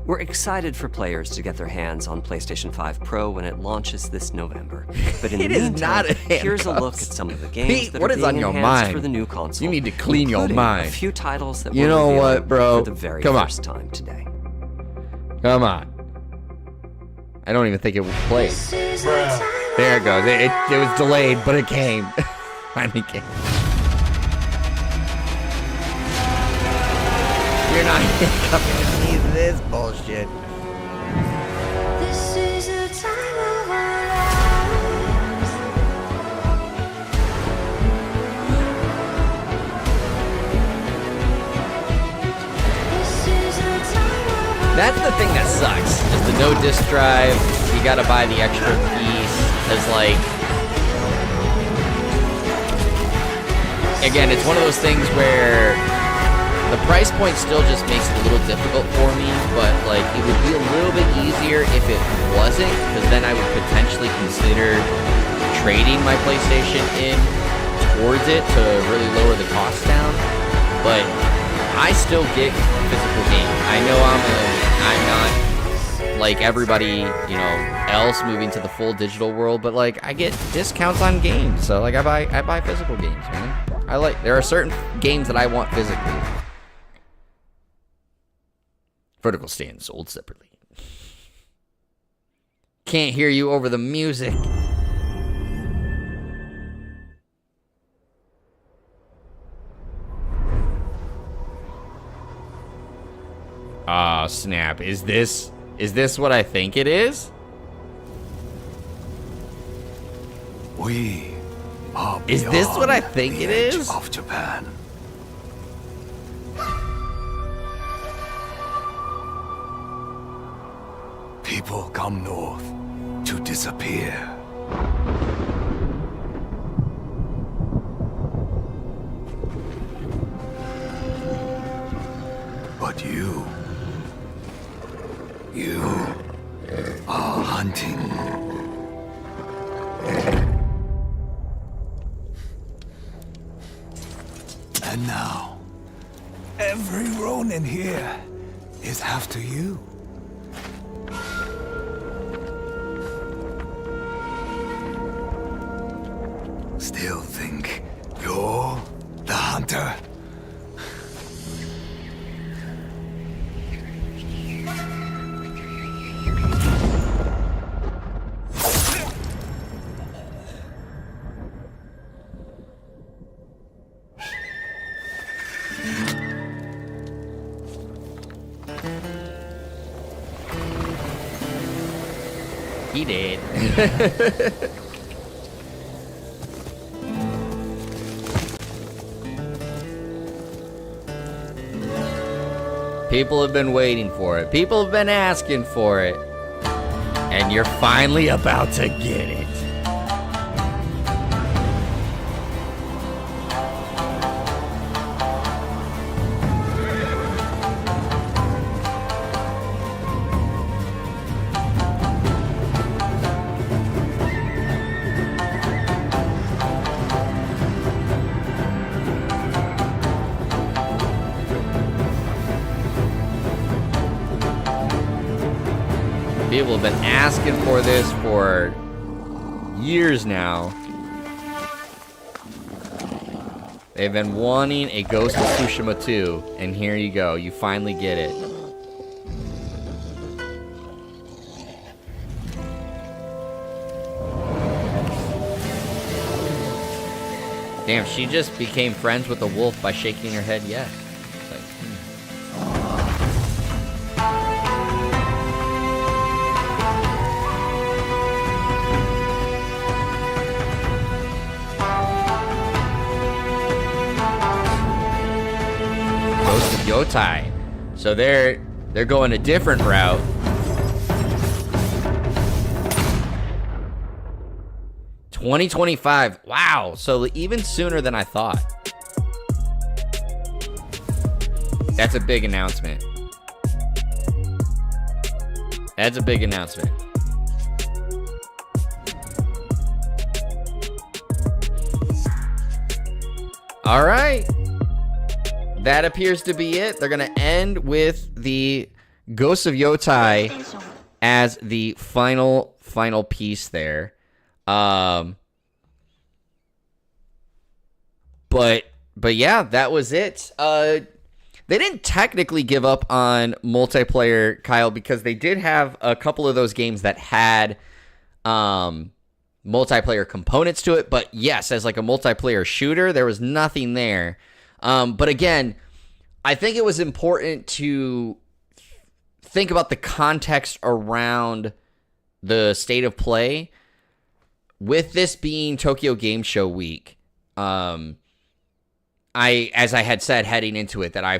We're excited for players to get their hands on PlayStation 5 Pro when it launches this November. But in It the is meantime, not a here's a look at handcuffs. some of the games Pete, that what are is being on your enhanced mind? for the new console. You need to clean your including mind. A few titles that You we're know revealing what, bro? for the very Come on. first time today. Come on. I don't even think it played. There it goes. It was delayed, but it came. Finally came. You're not coming to me this bullshit. This is the time of our lives. This is the time of our That's the thing that sucks. Is the no disk drive. You gotta buy the extra piece. Cause like, again, it's one of those things where The price point still just makes it a little difficult for me, but like it would be a little bit easier if it wasn't, because then I would potentially consider trading my PlayStation in towards it to really lower the cost down. But I still get physical games. I know I'm not like everybody, else moving to the full digital world, but like I get discounts on games, so like I buy physical games, man. There are certain games that I want physically. Vertical stand sold separately. Can't hear you over the music. Ah, snap. Is this what I think it is? We are Is this what I think the it edge is? of Japan. People come north to disappear. But you are hunting. And now, every Ronin here is after you. Still think you're the hunter? He did. People have been waiting for it. People have been asking for it. And you're finally about to get it. People have been asking for this for years now. They've been wanting a Ghost of Tsushima 2, and here you go. You finally get it. Damn, she just became friends with the wolf by shaking her head yes. It's like, Ghost of Yotai. So they're going a different route. $2025. Wow. So even sooner than I thought. That's a big announcement. That's a big announcement. All right. That appears to be it. They're going to end with the Ghost of Yotai as the final piece there. But yeah, that was it. They didn't technically give up on multiplayer, Kyle, because they did have a couple of those games that had multiplayer components to it. But yes, as like a multiplayer shooter, there was nothing there. But again, I think it was important to think about the context around the state of play. With this being Tokyo Game Show week, as I had said heading into it, that I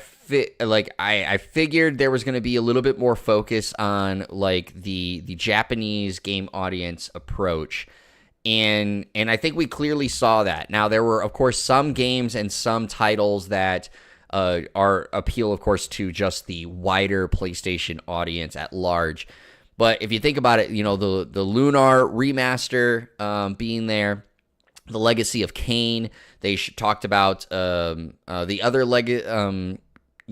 figured there was going to be a little bit more focus on like the Japanese game audience approach, and I think we clearly saw that. Now there were of course some games and some titles that our appeal, of course, to just the wider PlayStation audience at large. But if you think about it, the Lunar remaster being there, the Legacy of Kain, they talked about the other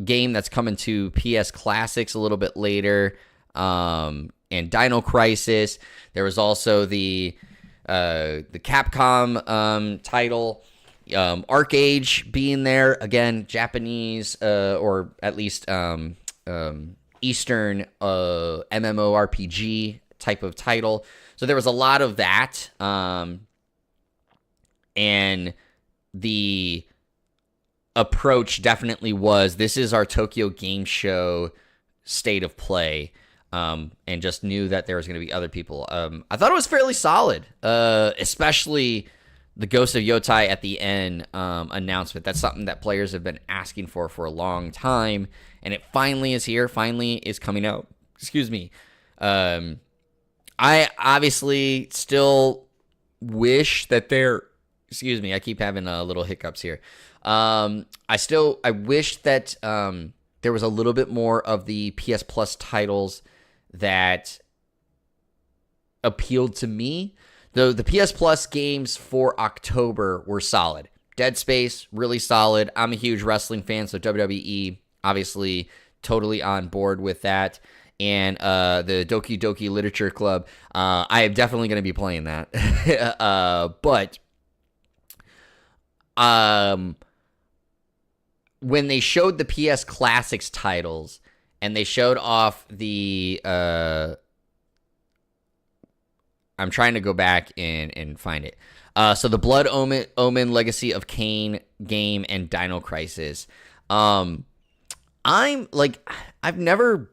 game that's coming to PS Classics a little bit later, and Dino Crisis. There was also the Capcom title, Arcade being there, again, Japanese or at least Eastern MMORPG type of title. So there was a lot of that, and the approach definitely was, this is our Tokyo Game Show state of play, and just knew that there was going to be other people. I thought it was fairly solid, especially the Ghost of Yotai at the end announcement. That's something that players have been asking for a long time, and it finally is here, finally is coming out. Excuse me. I obviously still wish that excuse me, I keep having little hiccups here. I wish that there was a little bit more of the PS Plus titles that appealed to me. The PS Plus games for October were solid. Dead Space, really solid. I'm a huge wrestling fan, so WWE, obviously, totally on board with that. And the Doki Doki Literature Club, I am definitely going to be playing that. But when they showed the PS Classics titles, and they showed off the I'm trying to go back and find it. So the Blood Omen Legacy of Kain game and Dino Crisis. I've never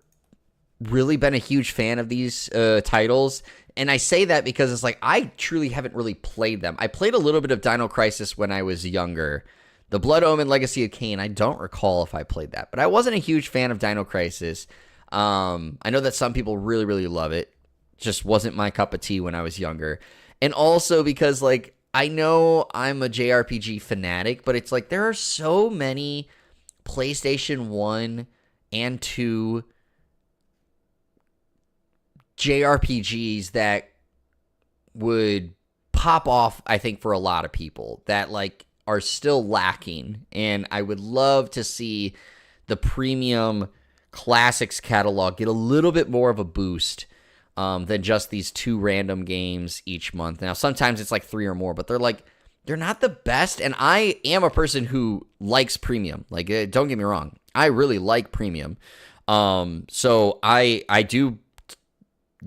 really been a huge fan of these titles. And I say that because it's like, I truly haven't really played them. I played a little bit of Dino Crisis when I was younger. The Blood Omen Legacy of Kain, I don't recall if I played that. But I wasn't a huge fan of Dino Crisis. I know that some people really, really love it. Just wasn't my cup of tea when I was younger. And also because, like, I know I'm a JRPG fanatic, but it's like there are so many PlayStation 1 and 2 JRPGs that would pop off, I think, for a lot of people that, like, are still lacking. And I would love to see the premium classics catalog get a little bit more of a boost than just these 2 random games each month. Now, sometimes it's like 3 or more, but they're not the best. And I am a person who likes premium. Like, don't get me wrong, I really like premium. So I do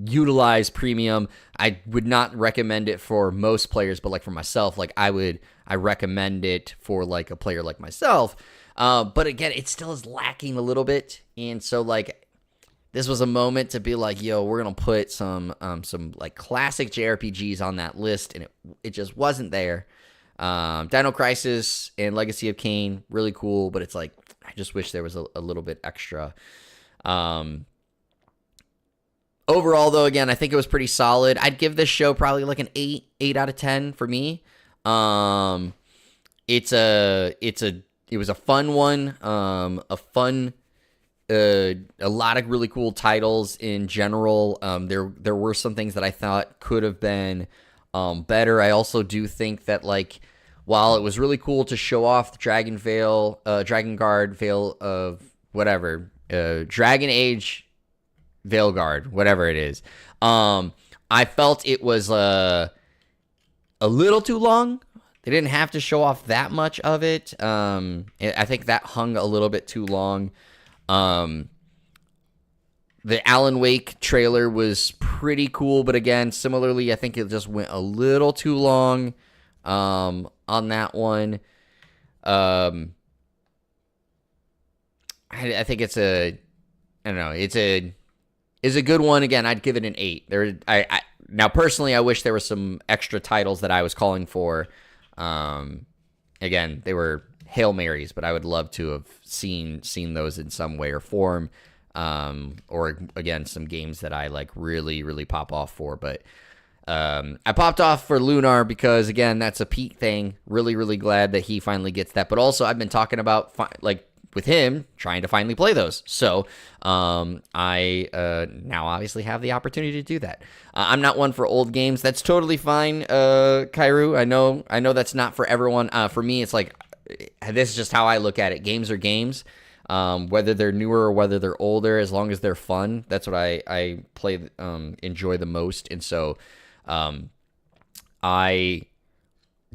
utilize premium. I would not recommend it for most players, but like for myself, like I recommend it for like a player like myself. But again, it still is lacking a little bit. And so like, this was a moment to be like, yo, we're going to put some like classic JRPGs on that list. And it just wasn't there. Dino Crisis and Legacy of Kain, really cool. But it's like, I just wish there was a little bit extra. Overall, though, again, I think it was pretty solid. I'd give this show probably like an 8 out of 10 for me. It was a fun one, a lot of really cool titles in general. There were some things that I thought could have been better. I also do think that, like, while it was really cool to show off the Dragon Guard Veil of whatever, Dragon Age Veilguard, whatever it is. I felt it was a little too long. They didn't have to show off that much of it. I think that hung a little bit too long. The Alan Wake trailer was pretty cool, but again, similarly, I think it just went a little too long on that one. I think it's a good one. Again, I'd give it an 8. Now personally, I wish there were some extra titles that I was calling for. Again, they were Hail Marys, but I would love to have seen those in some way or form. Or again, some games that I like really, really pop off for. But I popped off for Lunar because, again, that's a Pete thing. Really, really glad that he finally gets that. But also, I've been talking about with him trying to finally play those. So I now obviously have the opportunity to do that. I'm not one for old games. That's totally fine, Kairu. I know that's not for everyone. For me, it's like, this is just how I look at it. Games are games. Whether they're newer or whether they're older, as long as they're fun, that's what I play, enjoy the most. And so I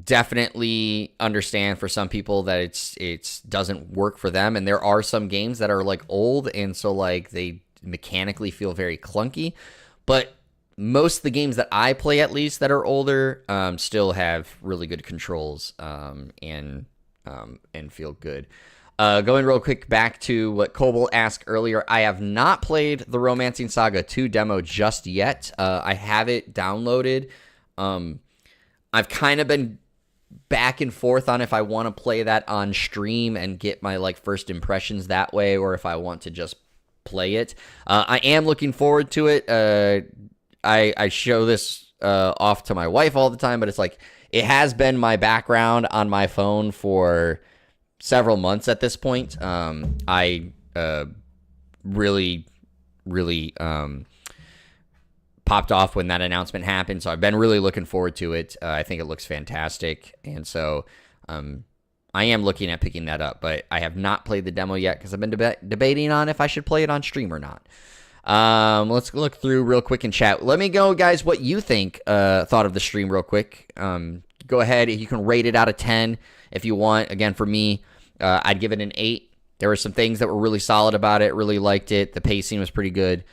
definitely understand for some people that it's doesn't work for them, and there are some games that are like old, and so like they mechanically feel very clunky. But most of the games that I play, at least that are older, still have really good controls and feel good. Going real quick back to what Cobalt asked earlier, I have not played the Romancing Saga 2 demo just yet. I have it downloaded. I've kind of been back and forth on if I want to play that on stream and get my like first impressions that way, or if I want to just play it. I am looking forward to it. I show this off to my wife all the time, but it's like, it has been my background on my phone for several months at this point. I really popped off when that announcement happened, so I've been really looking forward to it. I think it looks fantastic, and so I am looking at picking that up, but I have not played the demo yet because I've been debating on if I should play it on stream or not. Let's look through real quick in chat. Let me go, guys, what you think thought of the stream real quick. Go ahead, you can rate it out of 10 if you want. Again, for me, I'd give it an 8. There were some things that were really solid about it. Really liked it. The pacing was pretty good.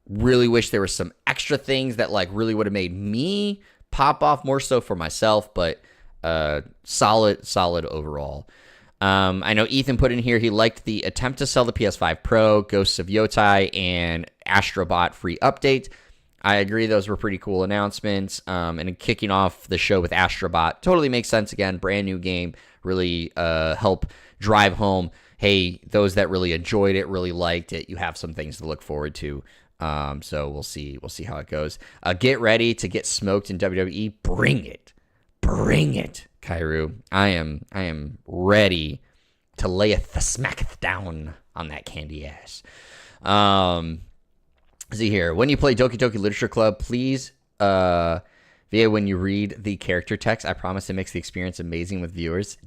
Really wish there were some extra things that like really would have made me pop off more so for myself, but solid overall. I know Ethan put in here he liked the attempt to sell the PS5 Pro, Ghosts of Yotai, and Astrobot free update. I agree, those were pretty cool announcements. And kicking off the show with Astrobot totally makes sense. Again, brand new game, really help drive home, hey, those that really enjoyed it, really liked it, you have some things to look forward to. So we'll see how it goes. Get ready to get smoked in WWE. Bring it, Kairu. I am ready to layeth the smacketh down on that candy ass. See here. When you play Doki Doki Literature Club, please, via when you read the character text, I promise it makes the experience amazing with viewers.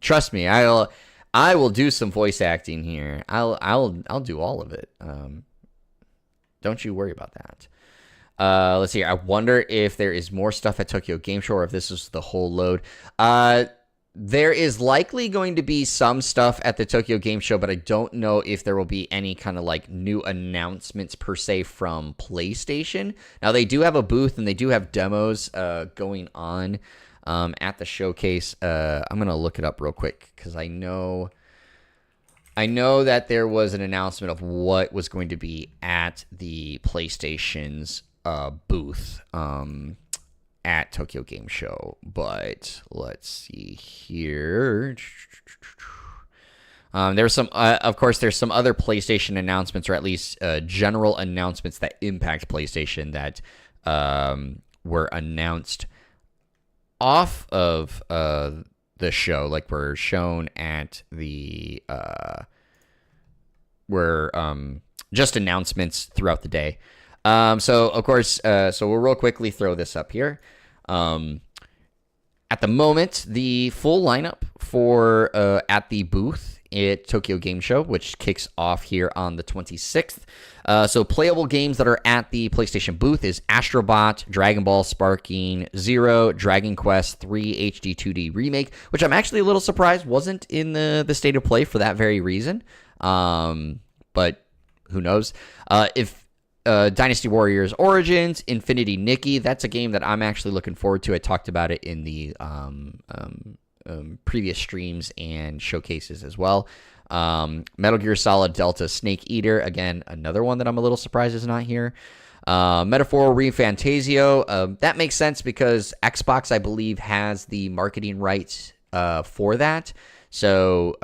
Trust me, I will do some voice acting here. I'll do all of it. Don't you worry about that. Let's see. I wonder if there is more stuff at Tokyo Game Show, or if this is the whole load. There is likely going to be some stuff at the Tokyo Game Show, but I don't know if there will be any kind of like new announcements per se from PlayStation. Now, they do have a booth and they do have demos going on at the showcase. I'm going to look it up real quick because I know that there was an announcement of what was going to be at the PlayStation's booth at Tokyo Game Show, but let's see here. There's some, of course, there's some other PlayStation announcements, or at least general announcements that impact PlayStation that were announced off of the show, like were shown at the just announcements throughout the day. So of course, so we'll real quickly throw this up here. At the moment, the full lineup for at the booth at Tokyo Game Show, which kicks off here on the 26th. So playable games that are at the PlayStation booth is Astrobot, Dragon Ball Sparking Zero, Dragon Quest 3 HD 2D Remake, which I'm actually a little surprised wasn't in the state of play for that very reason. But who knows? If Dynasty Warriors Origins, Infinity Nikki, that's a game that I'm actually looking forward to. I talked about it in the previous streams and showcases as well. Metal Gear Solid Delta Snake Eater, again, another one that I'm a little surprised is not here. Metaphor ReFantasio, that makes sense because Xbox, I believe, has the marketing rights for that. So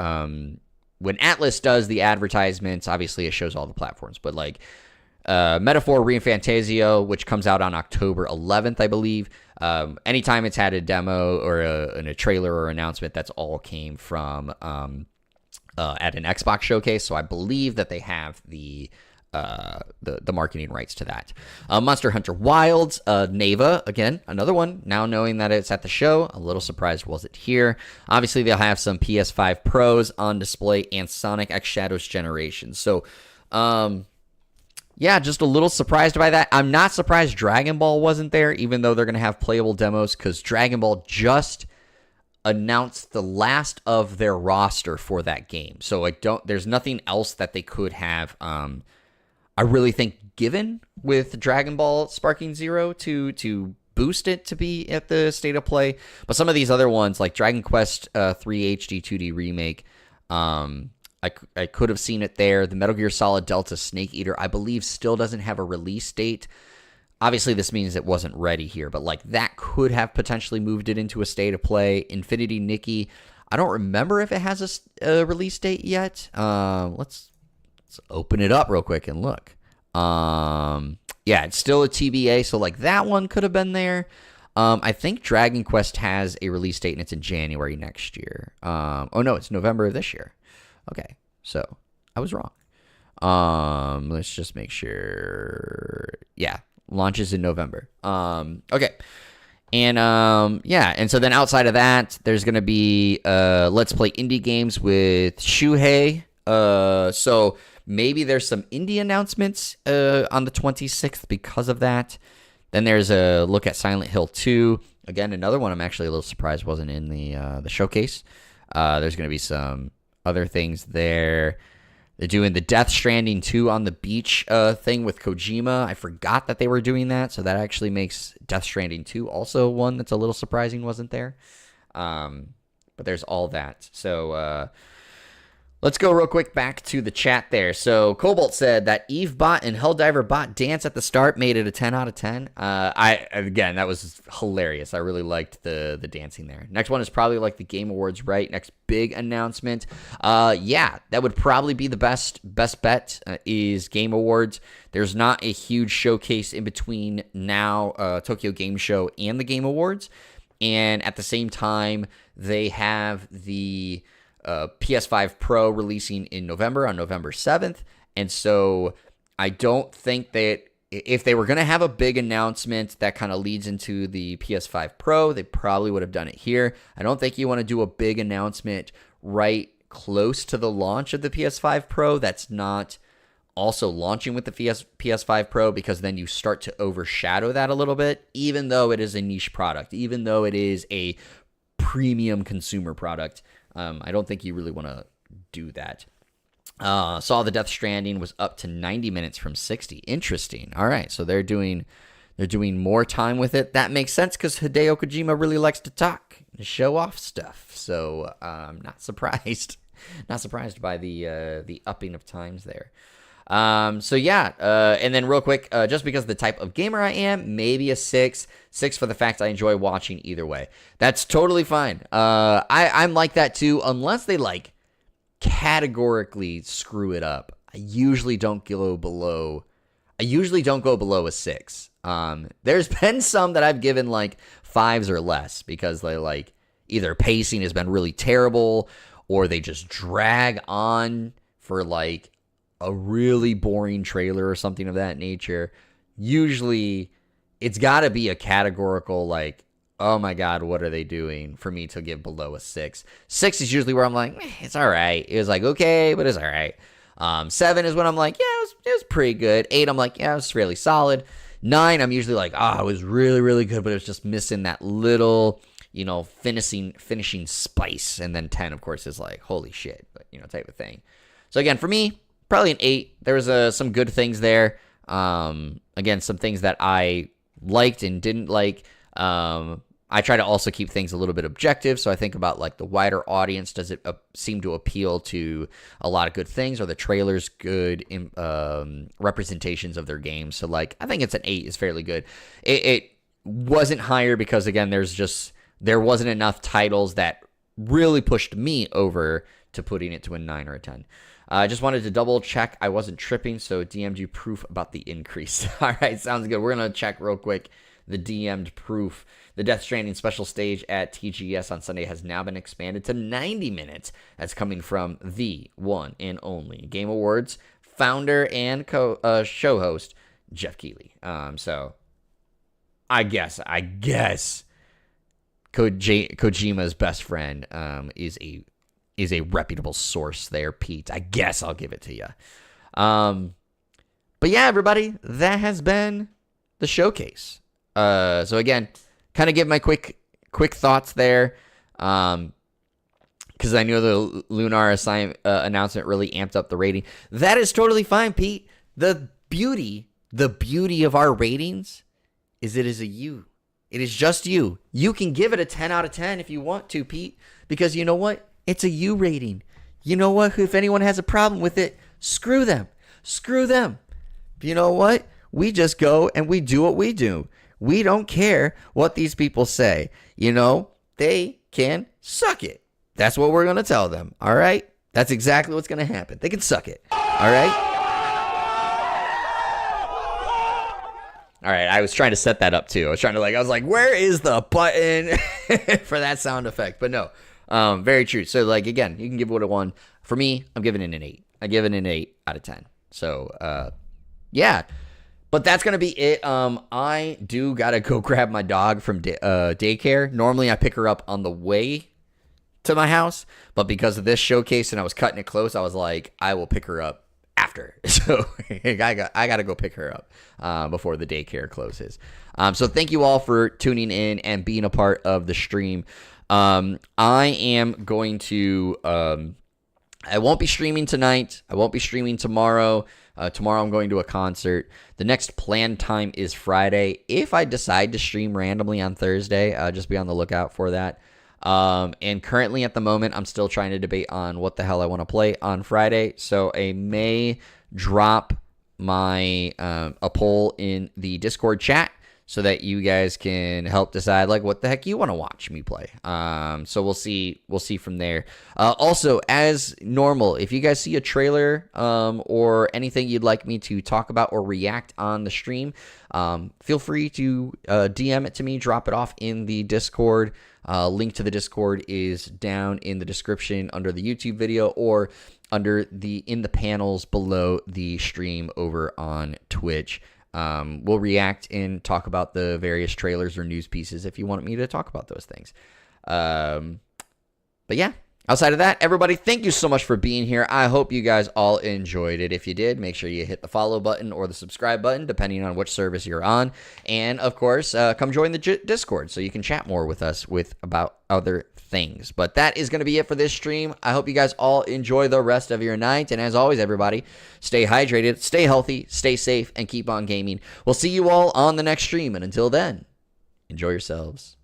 when Atlas does the advertisements, obviously it shows all the platforms, but like Metaphor Reinfantasio, which comes out on October 11th, I believe. Anytime it's had a demo or a trailer or announcement, that's all came from at an Xbox showcase. So I believe that they have the marketing rights to that. Monster Hunter Wilds, Neva, again, another one. Now knowing that it's at the show, a little surprised wasn't here. Obviously, they'll have some PS5 Pros on display and Sonic X Shadows Generation. So, yeah, just a little surprised by that. I'm not surprised Dragon Ball wasn't there, even though they're going to have playable demos, because Dragon Ball just announced the last of their roster for that game. So there's nothing else that they could have, I really think, given with Dragon Ball Sparking Zero to boost it to be at the state of play. But some of these other ones, like Dragon Quest 3 HD 2D Remake, I could have seen it there. The Metal Gear Solid Delta Snake Eater, I believe, still doesn't have a release date. Obviously, this means it wasn't ready here, but like that could have potentially moved it into a state of play. Infinity Nikki, I don't remember if it has a release date yet. Let's open it up real quick and look. Yeah, it's still a TBA, so like that one could have been there. I think Dragon Quest has a release date and it's in January next year. Oh no, it's November of this year. Okay, so I was wrong. Let's just make sure. Yeah, launches in November. Okay. And yeah, and so then outside of that, there's gonna be Let's Play Indie Games with Shuhei. So maybe there's some indie announcements on the 26th because of that. Then there's a look at Silent Hill 2. Again, another one I'm actually a little surprised wasn't in the showcase. There's gonna be some other things there. They're doing the Death Stranding 2 on the beach thing with Kojima. I forgot that they were doing that, so that actually makes Death Stranding 2 also one that's a little surprising wasn't there. But there's all that. So let's go real quick back to the chat there. So Cobalt said that Eve bot and Helldiver bot dance at the start made it a 10 out of 10. Again, that was hilarious. I really liked the dancing there. Next one is probably like the Game Awards, right? Next big announcement. Yeah, that would probably be the best bet is Game Awards. There's not a huge showcase in between now, Tokyo Game Show and the Game Awards. And at the same time, they have the PS5 Pro releasing in November on November 7th. And so I don't think that if they were going to have a big announcement that kind of leads into the PS5 Pro, they probably would have done it here. I don't think you want to do a big announcement right close to the launch of the PS5 Pro that's not also launching with the PS5 Pro, because then you start to overshadow that a little bit, even though it is a niche product, even though it is a premium consumer product. I don't think you really want to do that. Saw the Death Stranding was up to 90 minutes from 60. Interesting. All right, so they're doing more time with it. That makes sense because Hideo Kojima really likes to talk and show off stuff. So I'm not surprised. Not surprised by the upping of times there. So yeah, and then real quick, just because of the type of gamer I am, maybe a 6 for the fact I enjoy watching either way. That's totally fine. I'm like that too, unless they like categorically screw it up. I usually don't go below a 6. There's been some that I've given like 5s or less because they like either pacing has been really terrible or they just drag on for like a really boring trailer or something of that nature. Usually it's got to be a categorical like, oh my god, what are they doing for me to give below a 6. 6 is usually where I'm like, it's all right. It was like, okay, but it's all right. 7 is when I'm like, yeah, it was pretty good. 8, I'm like, yeah, it was really solid. 9, I'm usually like, it was really, really good, but it was just missing that little, finishing spice. And then 10, of course, is like, holy shit, but, type of thing. So again, for me, probably an 8. There was some good things there. Again, some things that I liked and didn't like. I try to also keep things a little bit objective. So I think about like the wider audience. Does it seem to appeal to a lot of good things? Or the trailers good representations of their games? So like, I think it's an 8 is fairly good. It wasn't higher because again, there wasn't enough titles that really pushed me over to putting it to a 9 or a 10. I just wanted to double check I wasn't tripping, so DM'd you proof about the increase. All right, sounds good. We're going to check real quick the DM'd proof. The Death Stranding special stage at TGS on Sunday has now been expanded to 90 minutes. That's coming from the one and only Game Awards founder and show host, Jeff Keighley. So I guess Kojima's best friend is a reputable source there, Pete. I guess I'll give it to you. But yeah, everybody, that has been the showcase. So again, kind of give my quick thoughts there, because I know the Lunar announcement really amped up the rating. That is totally fine, Pete. The beauty of our ratings is it is a you. It is just you. You can give it a 10 out of 10 if you want to, Pete, because you know what? It's a you rating. You know what? If anyone has a problem with it, screw them. Screw them. You know what? We just go and we do what we do. We don't care what these people say. You know, they can suck it. That's what we're going to tell them. All right? That's exactly what's going to happen. They can suck it. All right? All right, I was trying to set that up too. I was like, where is the button for that sound effect? But no, very true. So like, again, you can give it a 1. For me, I'm giving it an 8. I give it an 8 out of 10. So, yeah. But that's going to be it. I do got to go grab my dog from daycare. Normally, I pick her up on the way to my house. But because of this showcase and I was cutting it close, I was like, I will pick her up after. So I got to go pick her up before the daycare closes. So thank you all for tuning in and being a part of the stream. I am going to I won't be streaming tonight. I won't be streaming tomorrow. Tomorrow I'm going to a concert. The next planned time is Friday. If I decide to stream randomly on Thursday, just be on the lookout for that. And currently at the moment, I'm still trying to debate on what the hell I want to play on Friday. So I may drop my a poll in the Discord chat so that you guys can help decide like what the heck you want to watch me play. So we'll see from there. Also, as normal, if you guys see a trailer or anything you'd like me to talk about or react on the stream, feel free to DM it to me, drop it off in the Discord. Link to the Discord is down in the description under the YouTube video or in the panels below the stream over on Twitch. We'll react and talk about the various trailers or news pieces if you want me to talk about those things. But yeah, outside of that, everybody, thank you so much for being here. I hope you guys all enjoyed it. If you did, make sure you hit the follow button or the subscribe button, depending on which service you're on. And of course, come join the Discord so you can chat more with us about other things. But that is going to be it for this stream. I hope you guys all enjoy the rest of your night. And as always, everybody, stay hydrated, stay healthy, stay safe, and keep on gaming. We'll see you all on the next stream. And until then, enjoy yourselves.